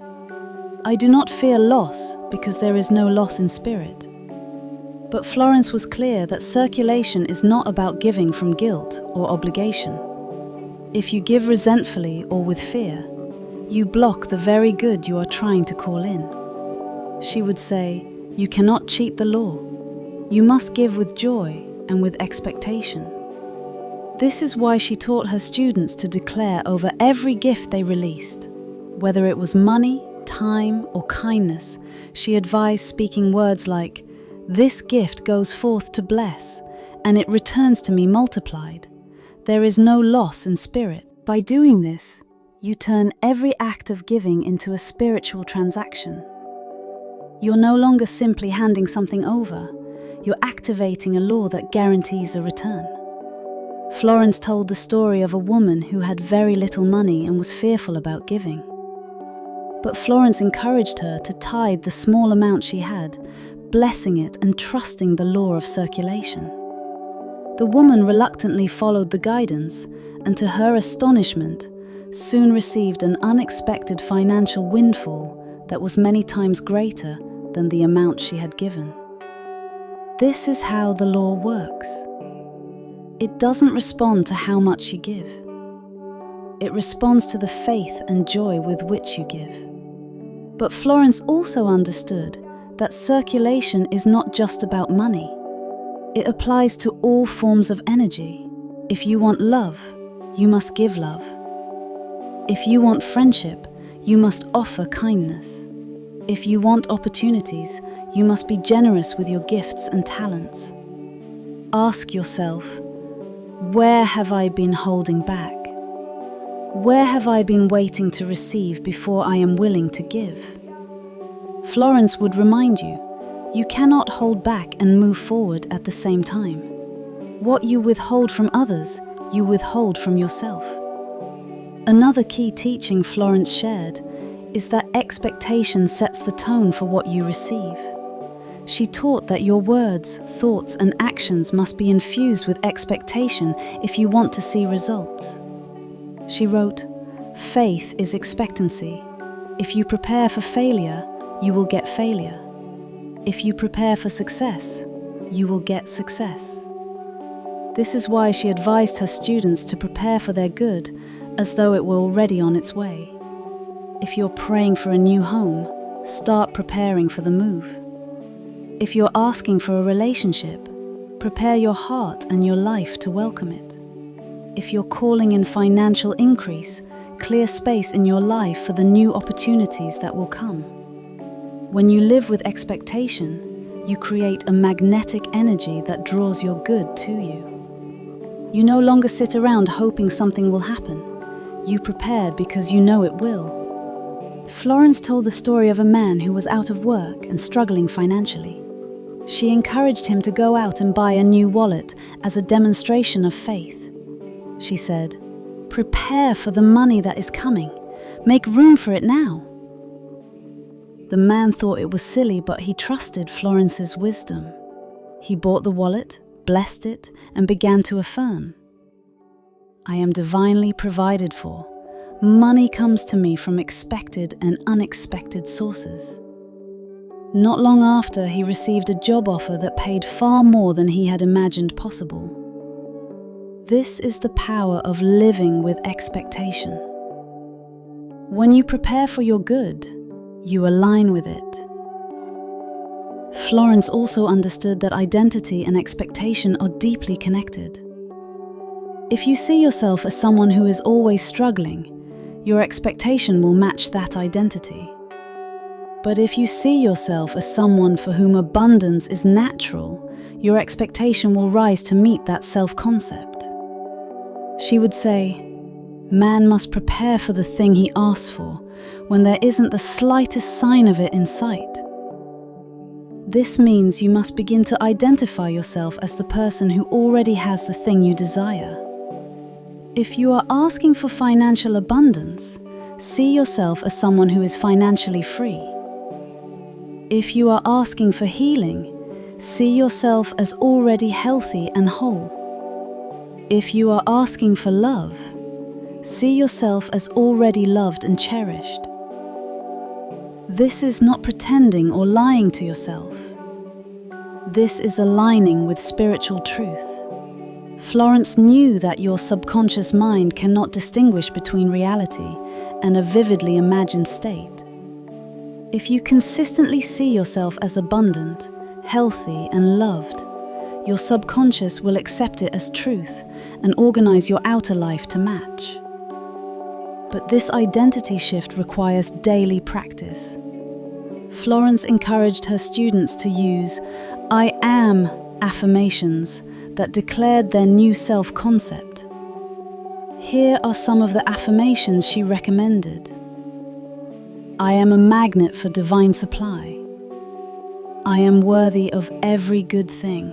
I do not fear loss because there is no loss in spirit." But Florence was clear that circulation is not about giving from guilt or obligation. If you give resentfully or with fear, you block the very good you are trying to call in. She would say, "You cannot cheat the law. You must give with joy and with expectation." This is why she taught her students to declare over every gift they released. Whether it was money, time, or kindness, she advised speaking words like, "This gift goes forth to bless, and it returns to me multiplied. There is no loss in spirit." By doing this, you turn every act of giving into a spiritual transaction. You're no longer simply handing something over, you're activating a law that guarantees a return. Florence told the story of a woman who had very little money and was fearful about giving. But Florence encouraged her to tithe the small amount she had, blessing it and trusting the law of circulation. The woman reluctantly followed the guidance and, to her astonishment, soon received an unexpected financial windfall that was many times greater than the amount she had given. This is how the law works. It doesn't respond to how much you give. It responds to the faith and joy with which you give. But Florence also understood that circulation is not just about money. It applies to all forms of energy. If you want love, you must give love. If you want friendship, you must offer kindness. If you want opportunities, you must be generous with your gifts and talents. Ask yourself, where have I been holding back? Where have I been waiting to receive before I am willing to give? Florence would remind you, you cannot hold back and move forward at the same time. What you withhold from others, you withhold from yourself. Another key teaching Florence shared is that expectation sets the tone for what you receive. She taught that your words, thoughts, and actions must be infused with expectation if you want to see results. She wrote, "Faith is expectancy. If you prepare for failure, you will get failure. If you prepare for success, you will get success." This is why she advised her students to prepare for their good as though it were already on its way. If you're praying for a new home, start preparing for the move. If you're asking for a relationship, prepare your heart and your life to welcome it. If you're calling in financial increase, clear space in your life for the new opportunities that will come. When you live with expectation, you create a magnetic energy that draws your good to you. You no longer sit around hoping something will happen. You prepared because you know it will. Florence told the story of a man who was out of work and struggling financially. She encouraged him to go out and buy a new wallet as a demonstration of faith. She said, "Prepare for the money that is coming. Make room for it now." The man thought it was silly, but he trusted Florence's wisdom. He bought the wallet, blessed it, and began to affirm, "I am divinely provided for. Money comes to me from expected and unexpected sources." Not long after, he received a job offer that paid far more than he had imagined possible. This is the power of living with expectation. When you prepare for your good, you align with it. Florence also understood that identity and expectation are deeply connected. If you see yourself as someone who is always struggling, your expectation will match that identity. But if you see yourself as someone for whom abundance is natural, your expectation will rise to meet that self-concept. She would say, "Man must prepare for the thing he asks for when there isn't the slightest sign of it in sight." This means you must begin to identify yourself as the person who already has the thing you desire. If you are asking for financial abundance, see yourself as someone who is financially free. If you are asking for healing, see yourself as already healthy and whole. If you are asking for love, see yourself as already loved and cherished. This is not pretending or lying to yourself. This is aligning with spiritual truth. Florence knew that your subconscious mind cannot distinguish between reality and a vividly imagined state. If you consistently see yourself as abundant, healthy, and loved, your subconscious will accept it as truth and organize your outer life to match. But this identity shift requires daily practice. Florence encouraged her students to use "I am" affirmations that declared their new self-concept. Here are some of the affirmations she recommended. I am a magnet for divine supply. I am worthy of every good thing.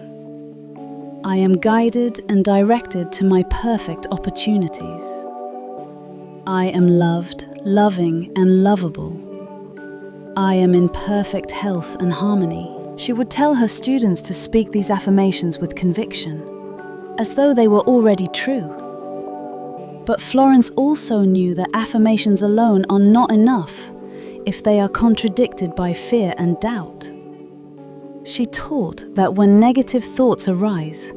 I am guided and directed to my perfect opportunities. I am loved, loving, and lovable. I am in perfect health and harmony. She would tell her students to speak these affirmations with conviction, as though they were already true. But Florence also knew that affirmations alone are not enough if they are contradicted by fear and doubt. She taught that when negative thoughts arise,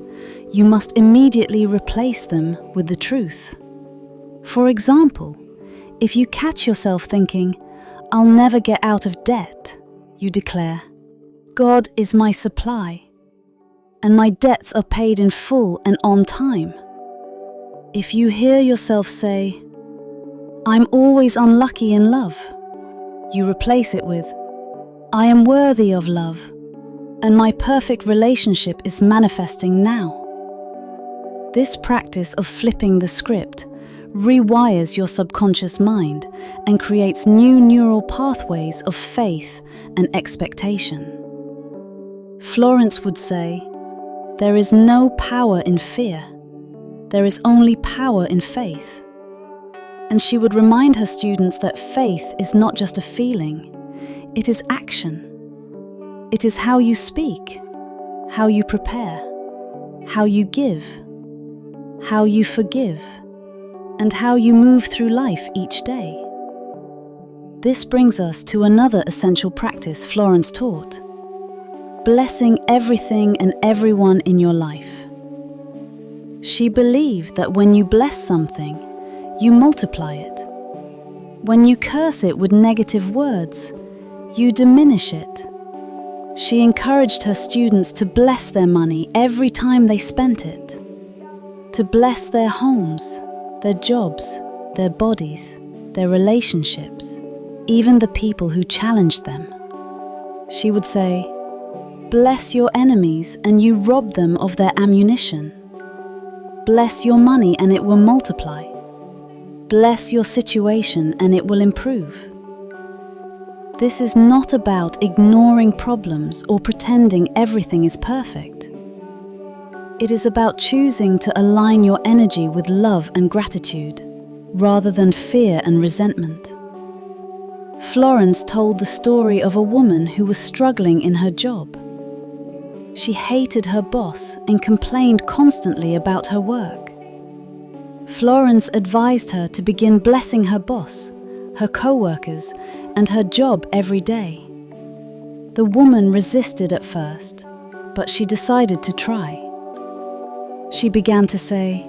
you must immediately replace them with the truth. For example, if you catch yourself thinking, "I'll never get out of debt," you declare, "God is my supply, and my debts are paid in full and on time." If you hear yourself say, "I'm always unlucky in love," you replace it with, "I am worthy of love, and my perfect relationship is manifesting now." This practice of flipping the script rewires your subconscious mind and creates new neural pathways of faith and expectation. Florence would say, "There is no power in fear. There is only power in faith." And she would remind her students that faith is not just a feeling, it is action. It is how you speak, how you prepare, how you give, how you forgive, and how you move through life each day. This brings us to another essential practice Florence taught: blessing everything and everyone in your life. She believed that when you bless something, you multiply it. When you curse it with negative words, you diminish it. She encouraged her students to bless their money every time they spent it, to bless their homes, their jobs, their bodies, their relationships, even the people who challenged them. She would say, "Bless your enemies and you rob them of their ammunition. Bless your money and it will multiply. Bless your situation and it will improve." This is not about ignoring problems or pretending everything is perfect. It is about choosing to align your energy with love and gratitude, rather than fear and resentment. Florence told the story of a woman who was struggling in her job. She hated her boss and complained constantly about her work. Florence advised her to begin blessing her boss, her co-workers, and her job every day. The woman resisted at first, but she decided to try. She began to say,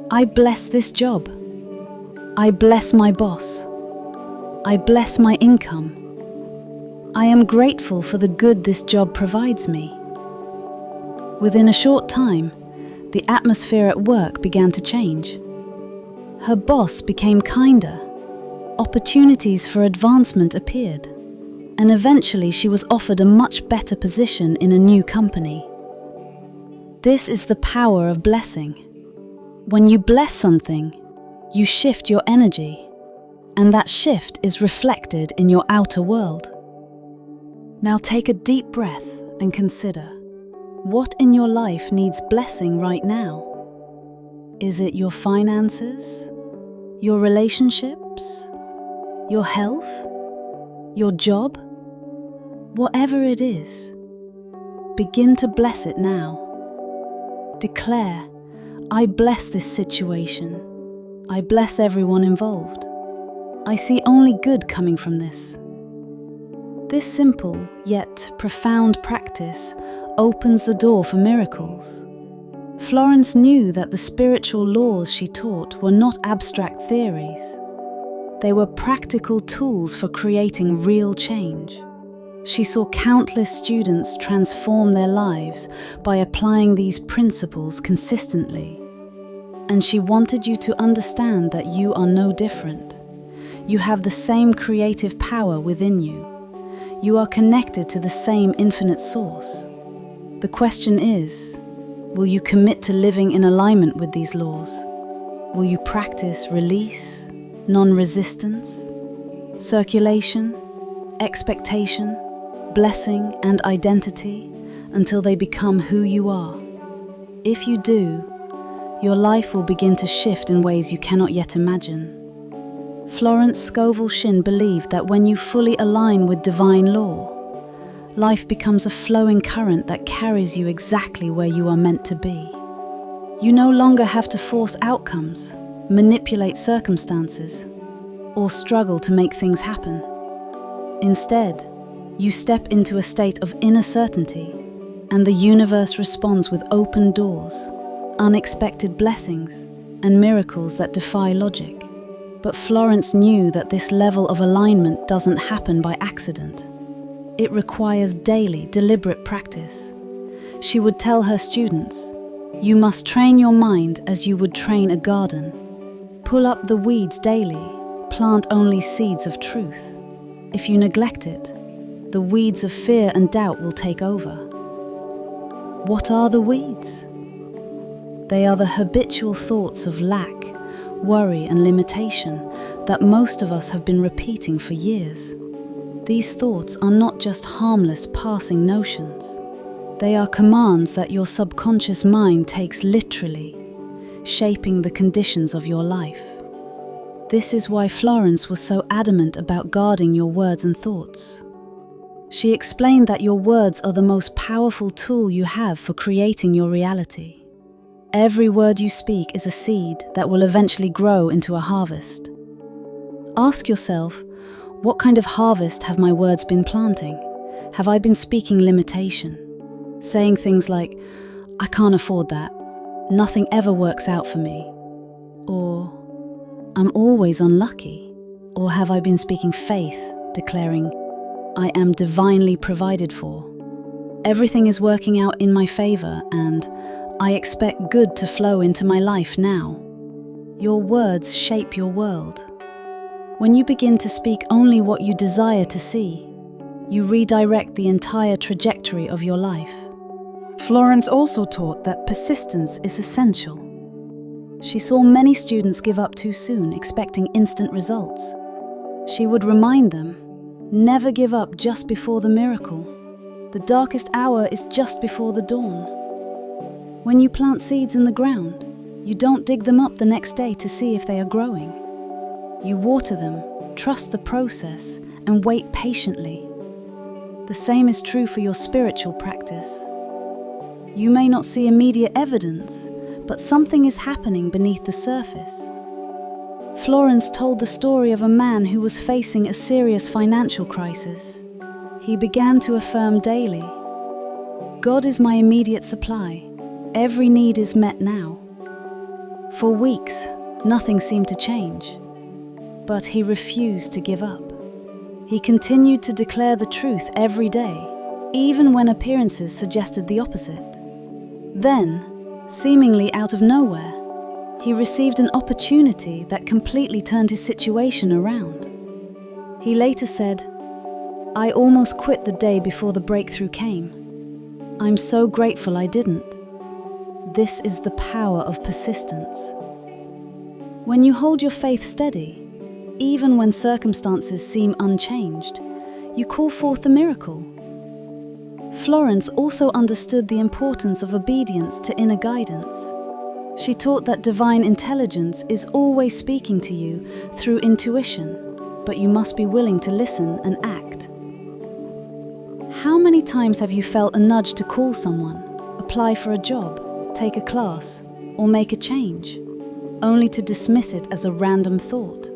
"I bless this job. I bless my boss. I bless my income. I am grateful for the good this job provides me." Within a short time, the atmosphere at work began to change. Her boss became kinder. Opportunities for advancement appeared, and eventually she was offered a much better position in a new company. This is the power of blessing. When you bless something, you shift your energy, and that shift is reflected in your outer world. Now take a deep breath and consider, what in your life needs blessing right now? Is it your finances, your relationships, your health, your job? Whatever it is, begin to bless it now. Declare, "I bless this situation. I bless everyone involved. I see only good coming from this." This simple yet profound practice opens the door for miracles. Florence knew that the spiritual laws she taught were not abstract theories. They were practical tools for creating real change. She saw countless students transform their lives by applying these principles consistently. And she wanted you to understand that you are no different. You have the same creative power within you. You are connected to the same infinite source. The question is, will you commit to living in alignment with these laws? Will you practice release, non-resistance, circulation, expectation, blessing, and identity until they become who you are? If you do, your life will begin to shift in ways you cannot yet imagine. Florence Scovel Shinn believed that when you fully align with divine law, life becomes a flowing current that carries you exactly where you are meant to be. You no longer have to force outcomes, manipulate circumstances, or struggle to make things happen. Instead, You step into a state of inner certainty, and the universe responds with open doors, unexpected blessings, and miracles that defy logic. But Florence knew that this level of alignment doesn't happen by accident. It requires daily, deliberate practice. She would tell her students, "You must train your mind as you would train a garden. Pull up the weeds daily, plant only seeds of truth. If you neglect it, the weeds of fear and doubt will take over." What are the weeds? They are the habitual thoughts of lack, worry, and limitation that most of us have been repeating for years. These thoughts are not just harmless passing notions. They are commands that your subconscious mind takes literally, shaping the conditions of your life. This is why Florence was so adamant about guarding your words and thoughts. She explained that your words are the most powerful tool you have for creating your reality. Every word you speak is a seed that will eventually grow into a harvest. Ask yourself, what kind of harvest have my words been planting? Have I been speaking limitation? Saying things like, "I can't afford that," "Nothing ever works out for me," or "I'm always unlucky"? Or have I been speaking faith, declaring, "I am divinely provided for. Everything is working out in my favor and I expect good to flow into my life now"? Your words shape your world. When you begin to speak only what you desire to see, you redirect the entire trajectory of your life. Florence also taught that persistence is essential. She saw many students give up too soon, expecting instant results. She would remind them, never give up just before the miracle. The darkest hour is just before the dawn. When you plant seeds in the ground, you don't dig them up the next day to see if they are growing. You water them, trust the process, and wait patiently. The same is true for your spiritual practice. You may not see immediate evidence, but something is happening beneath the surface. Florence told the story of a man who was facing a serious financial crisis. He began to affirm daily, "God is my immediate supply. Every need is met now." For weeks, nothing seemed to change, but he refused to give up. He continued to declare the truth every day, even when appearances suggested the opposite. Then, seemingly out of nowhere, he received an opportunity that completely turned his situation around. He later said, "I almost quit the day before the breakthrough came. I'm so grateful I didn't." This is the power of persistence. When you hold your faith steady, even when circumstances seem unchanged, you call forth a miracle. Florence also understood the importance of obedience to inner guidance. She taught that divine intelligence is always speaking to you through intuition, but you must be willing to listen and act. How many times have you felt a nudge to call someone, apply for a job, take a class, or make a change, only to dismiss it as a random thought?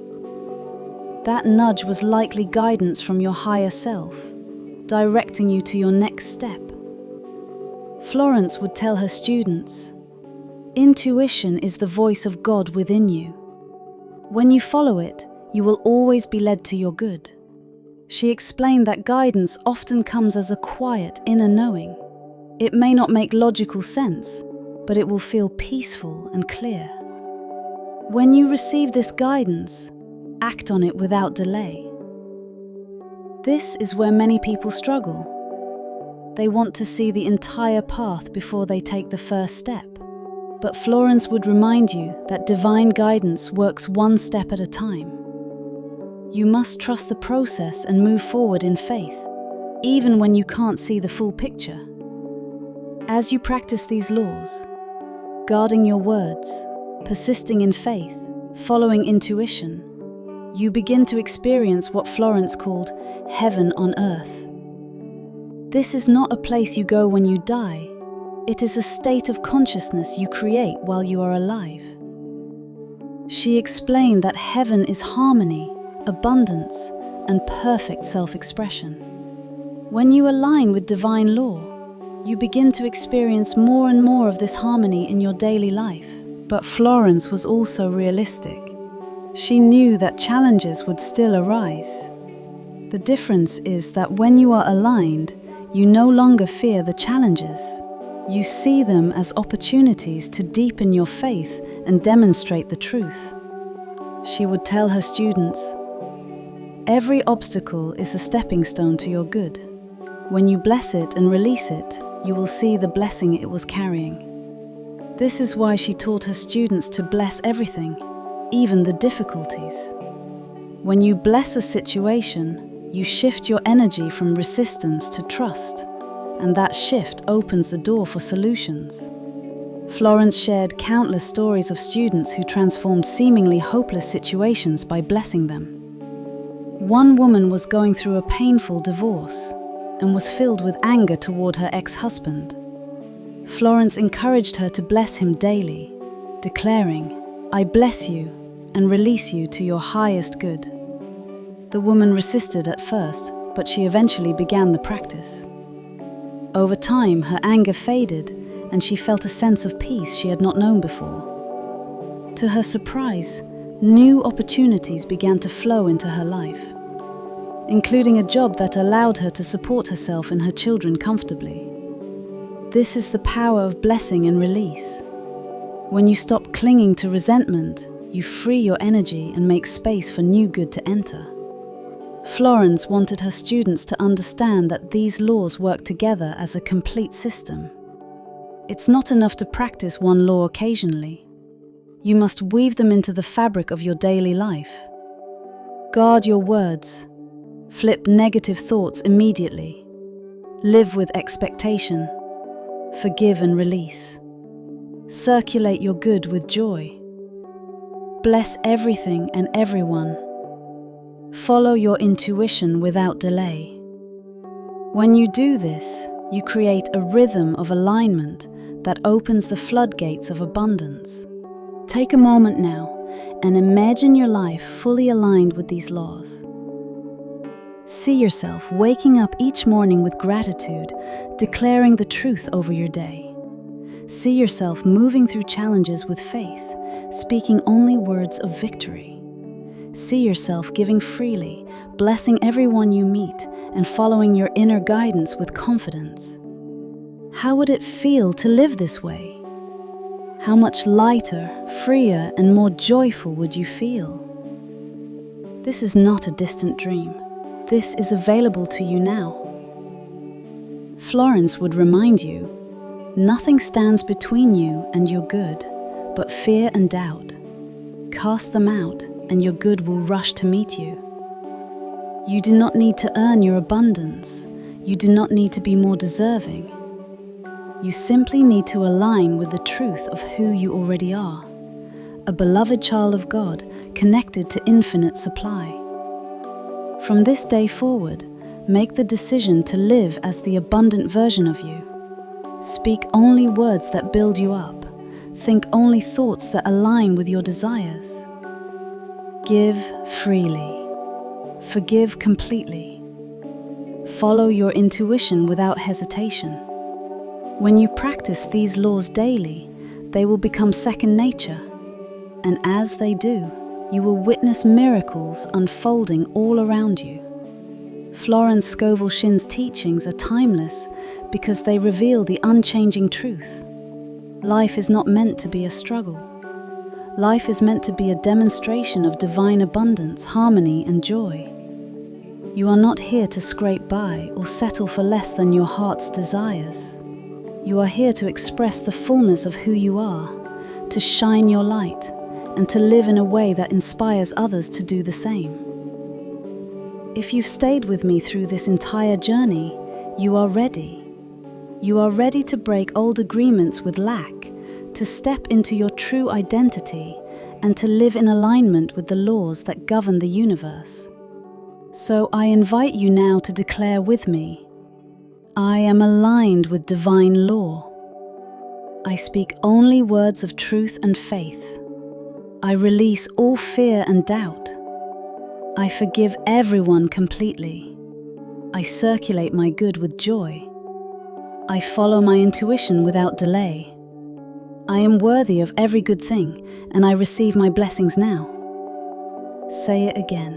That nudge was likely guidance from your higher self, directing you to your next step. Florence would tell her students, "Intuition is the voice of God within you. When you follow it, you will always be led to your good." She explained that guidance often comes as a quiet inner knowing. It may not make logical sense, but it will feel peaceful and clear. When you receive this guidance, act on it without delay. This is where many people struggle. They want to see the entire path before they take the first step. But Florence would remind you that divine guidance works one step at a time. You must trust the process and move forward in faith, even when you can't see the full picture. As you practice these laws, guarding your words, persisting in faith, following intuition, you begin to experience what Florence called heaven on earth. This is not a place you go when you die. It is a state of consciousness you create while you are alive. She explained that heaven is harmony, abundance, and perfect self-expression. When you align with divine law, you begin to experience more and more of this harmony in your daily life. But Florence was also realistic. She knew that challenges would still arise. The difference is that when you are aligned, you no longer fear the challenges. You see them as opportunities to deepen your faith and demonstrate the truth. She would tell her students, "Every obstacle is a stepping stone to your good. When you bless it and release it, you will see the blessing it was carrying." This is why she taught her students to bless everything, even the difficulties. When you bless a situation, you shift your energy from resistance to trust, and that shift opens the door for solutions. Florence shared countless stories of students who transformed seemingly hopeless situations by blessing them. One woman was going through a painful divorce and was filled with anger toward her ex-husband. Florence encouraged her to bless him daily, declaring, "I bless you and release you to your highest good." The woman resisted at first, but she eventually began the practice. Over time, her anger faded, and she felt a sense of peace she had not known before. To her surprise, new opportunities began to flow into her life, including a job that allowed her to support herself and her children comfortably. This is the power of blessing and release. When you stop clinging to resentment, you free your energy and make space for new good to enter. Florence wanted her students to understand that these laws work together as a complete system. It's not enough to practice one law occasionally. You must weave them into the fabric of your daily life. Guard your words. Flip negative thoughts immediately. Live with expectation. Forgive and release. Circulate your good with joy. Bless everything and everyone. Follow your intuition without delay. When you do this, you create a rhythm of alignment that opens the floodgates of abundance. Take a moment now and imagine your life fully aligned with these laws. See yourself waking up each morning with gratitude, declaring the truth over your day. See yourself moving through challenges with faith, speaking only words of victory. See yourself giving freely, blessing everyone you meet, and following your inner guidance with confidence. How would it feel to live this way? How much lighter, freer, and more joyful would you feel? This is not a distant dream. This is available to you now. Florence would remind you, nothing stands between you and your good, but fear and doubt. Cast them out, and your good will rush to meet you. You do not need to earn your abundance. You do not need to be more deserving. You simply need to align with the truth of who you already are, a beloved child of God connected to infinite supply. From this day forward, make the decision to live as the abundant version of you. Speak only words that build you up. Think only thoughts that align with your desires. Give freely. Forgive completely. Follow your intuition without hesitation. When you practice these laws daily, they will become second nature. And as they do, you will witness miracles unfolding all around you. Florence Scovel Shinn's teachings are timeless because they reveal the unchanging truth. Life is not meant to be a struggle. Life is meant to be a demonstration of divine abundance, harmony, and joy. You are not here to scrape by or settle for less than your heart's desires. You are here to express the fullness of who you are, to shine your light, and to live in a way that inspires others to do the same. If you've stayed with me through this entire journey, you are ready. You are ready to break old agreements with lack, to step into your true identity, and to live in alignment with the laws that govern the universe. So I invite you now to declare with me, I am aligned with divine law. I speak only words of truth and faith. I release all fear and doubt. I forgive everyone completely. I circulate my good with joy. I follow my intuition without delay. I am worthy of every good thing, and I receive my blessings now. Say it again,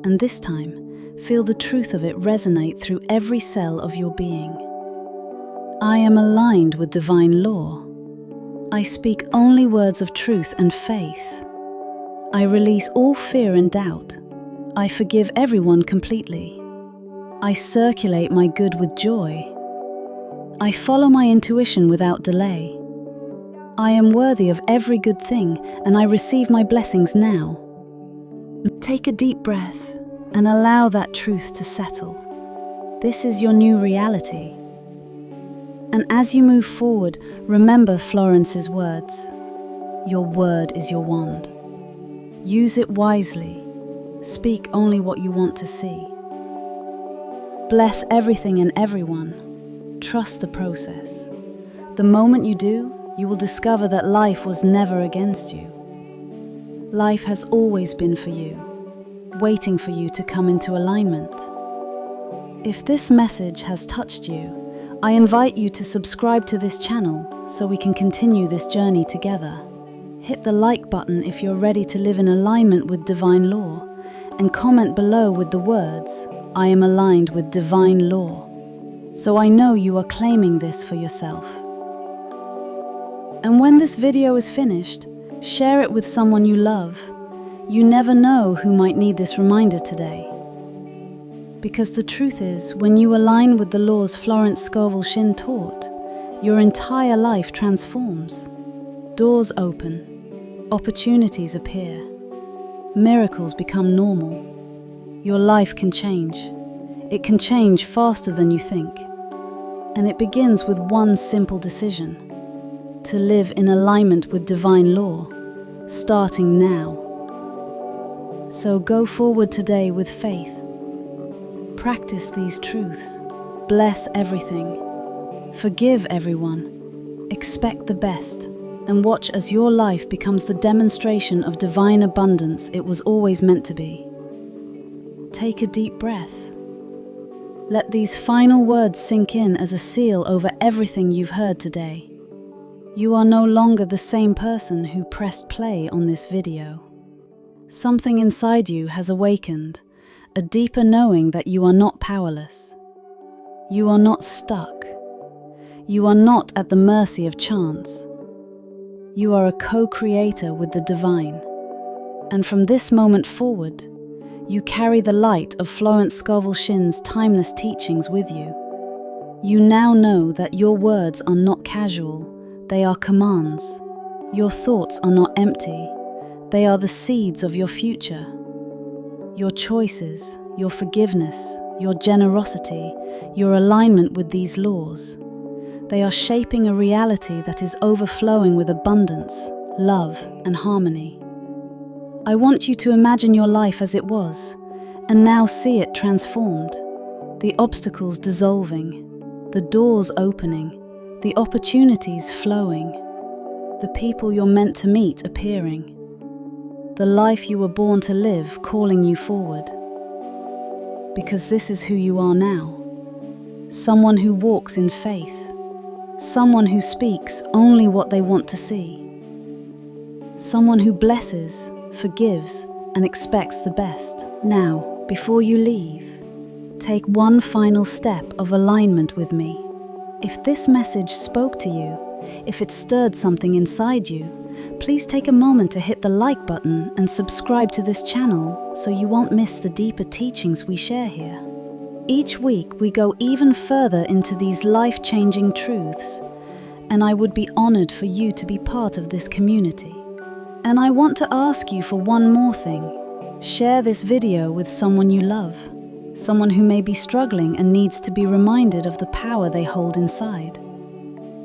and this time, feel the truth of it resonate through every cell of your being. I am aligned with divine law. I speak only words of truth and faith. I release all fear and doubt. I forgive everyone completely. I circulate my good with joy. I follow my intuition without delay. I am worthy of every good thing, and I receive my blessings now. Take a deep breath and allow that truth to settle. This is your new reality. And as you move forward, remember Florence's words. Your word is your wand. Use it wisely. Speak only what you want to see. Bless everything and everyone. Trust the process. The moment you do, you will discover that life was never against you. Life has always been for you, waiting for you to come into alignment. If this message has touched you, I invite you to subscribe to this channel so we can continue this journey together. Hit the like button if you're ready to live in alignment with divine law, and comment below with the words, I am aligned with divine law, so I know you are claiming this for yourself. And when this video is finished, share it with someone you love. You never know who might need this reminder today. Because the truth is, when you align with the laws Florence Scovel Shinn taught, your entire life transforms. Doors open, opportunities appear, miracles become normal. Your life can change. It can change faster than you think. And it begins with one simple decision: to live in alignment with divine law, starting now. So go forward today with faith. Practice these truths. Bless everything. Forgive everyone. Expect the best. And watch as your life becomes the demonstration of divine abundance it was always meant to be. Take a deep breath. Let these final words sink in as a seal over everything you've heard today. You are no longer the same person who pressed play on this video. Something inside you has awakened, a deeper knowing that you are not powerless. You are not stuck. You are not at the mercy of chance. You are a co-creator with the divine. And from this moment forward, you carry the light of Florence Scovel Shinn's timeless teachings with you. You now know that your words are not casual, they are commands. Your thoughts are not empty, they are the seeds of your future. Your choices, your forgiveness, your generosity, your alignment with these laws, they are shaping a reality that is overflowing with abundance, love, and harmony. I want you to imagine your life as it was, and now see it transformed. The obstacles dissolving, the doors opening, the opportunities flowing, the people you're meant to meet appearing, the life you were born to live calling you forward. Because this is who you are now. Someone who walks in faith. Someone who speaks only what they want to see. Someone who blesses, forgives, and expects the best. Now, before you leave, take one final step of alignment with me. If this message spoke to you, if it stirred something inside you, please take a moment to hit the like button and subscribe to this channel so you won't miss the deeper teachings we share here. Each week we go even further into these life-changing truths, and I would be honored for you to be part of this community. And I want to ask you for one more thing. Share this video with someone you love, someone who may be struggling and needs to be reminded of the power they hold inside.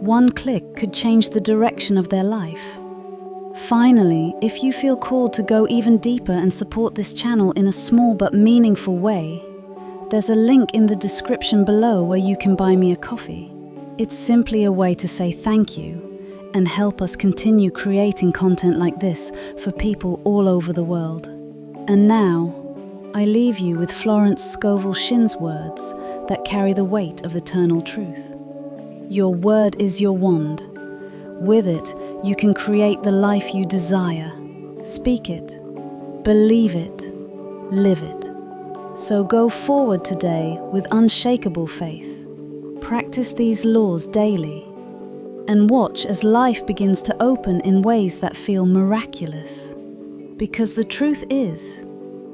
One click could change the direction of their life. Finally, if you feel called to go even deeper and support this channel in a small but meaningful way, there's a link in the description below where you can buy me a coffee. It's simply a way to say thank you and help us continue creating content like this for people all over the world. And now, I leave you with Florence Scovel Shinn's words that carry the weight of eternal truth. Your word is your wand. With it, you can create the life you desire. Speak it, believe it, live it. So go forward today with unshakable faith. Practice these laws daily and watch as life begins to open in ways that feel miraculous. Because the truth is,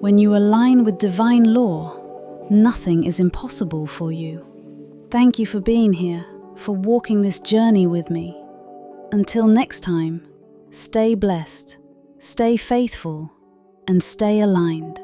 when you align with divine law, nothing is impossible for you. Thank you for being here, for walking this journey with me. Until next time, stay blessed, stay faithful, and stay aligned.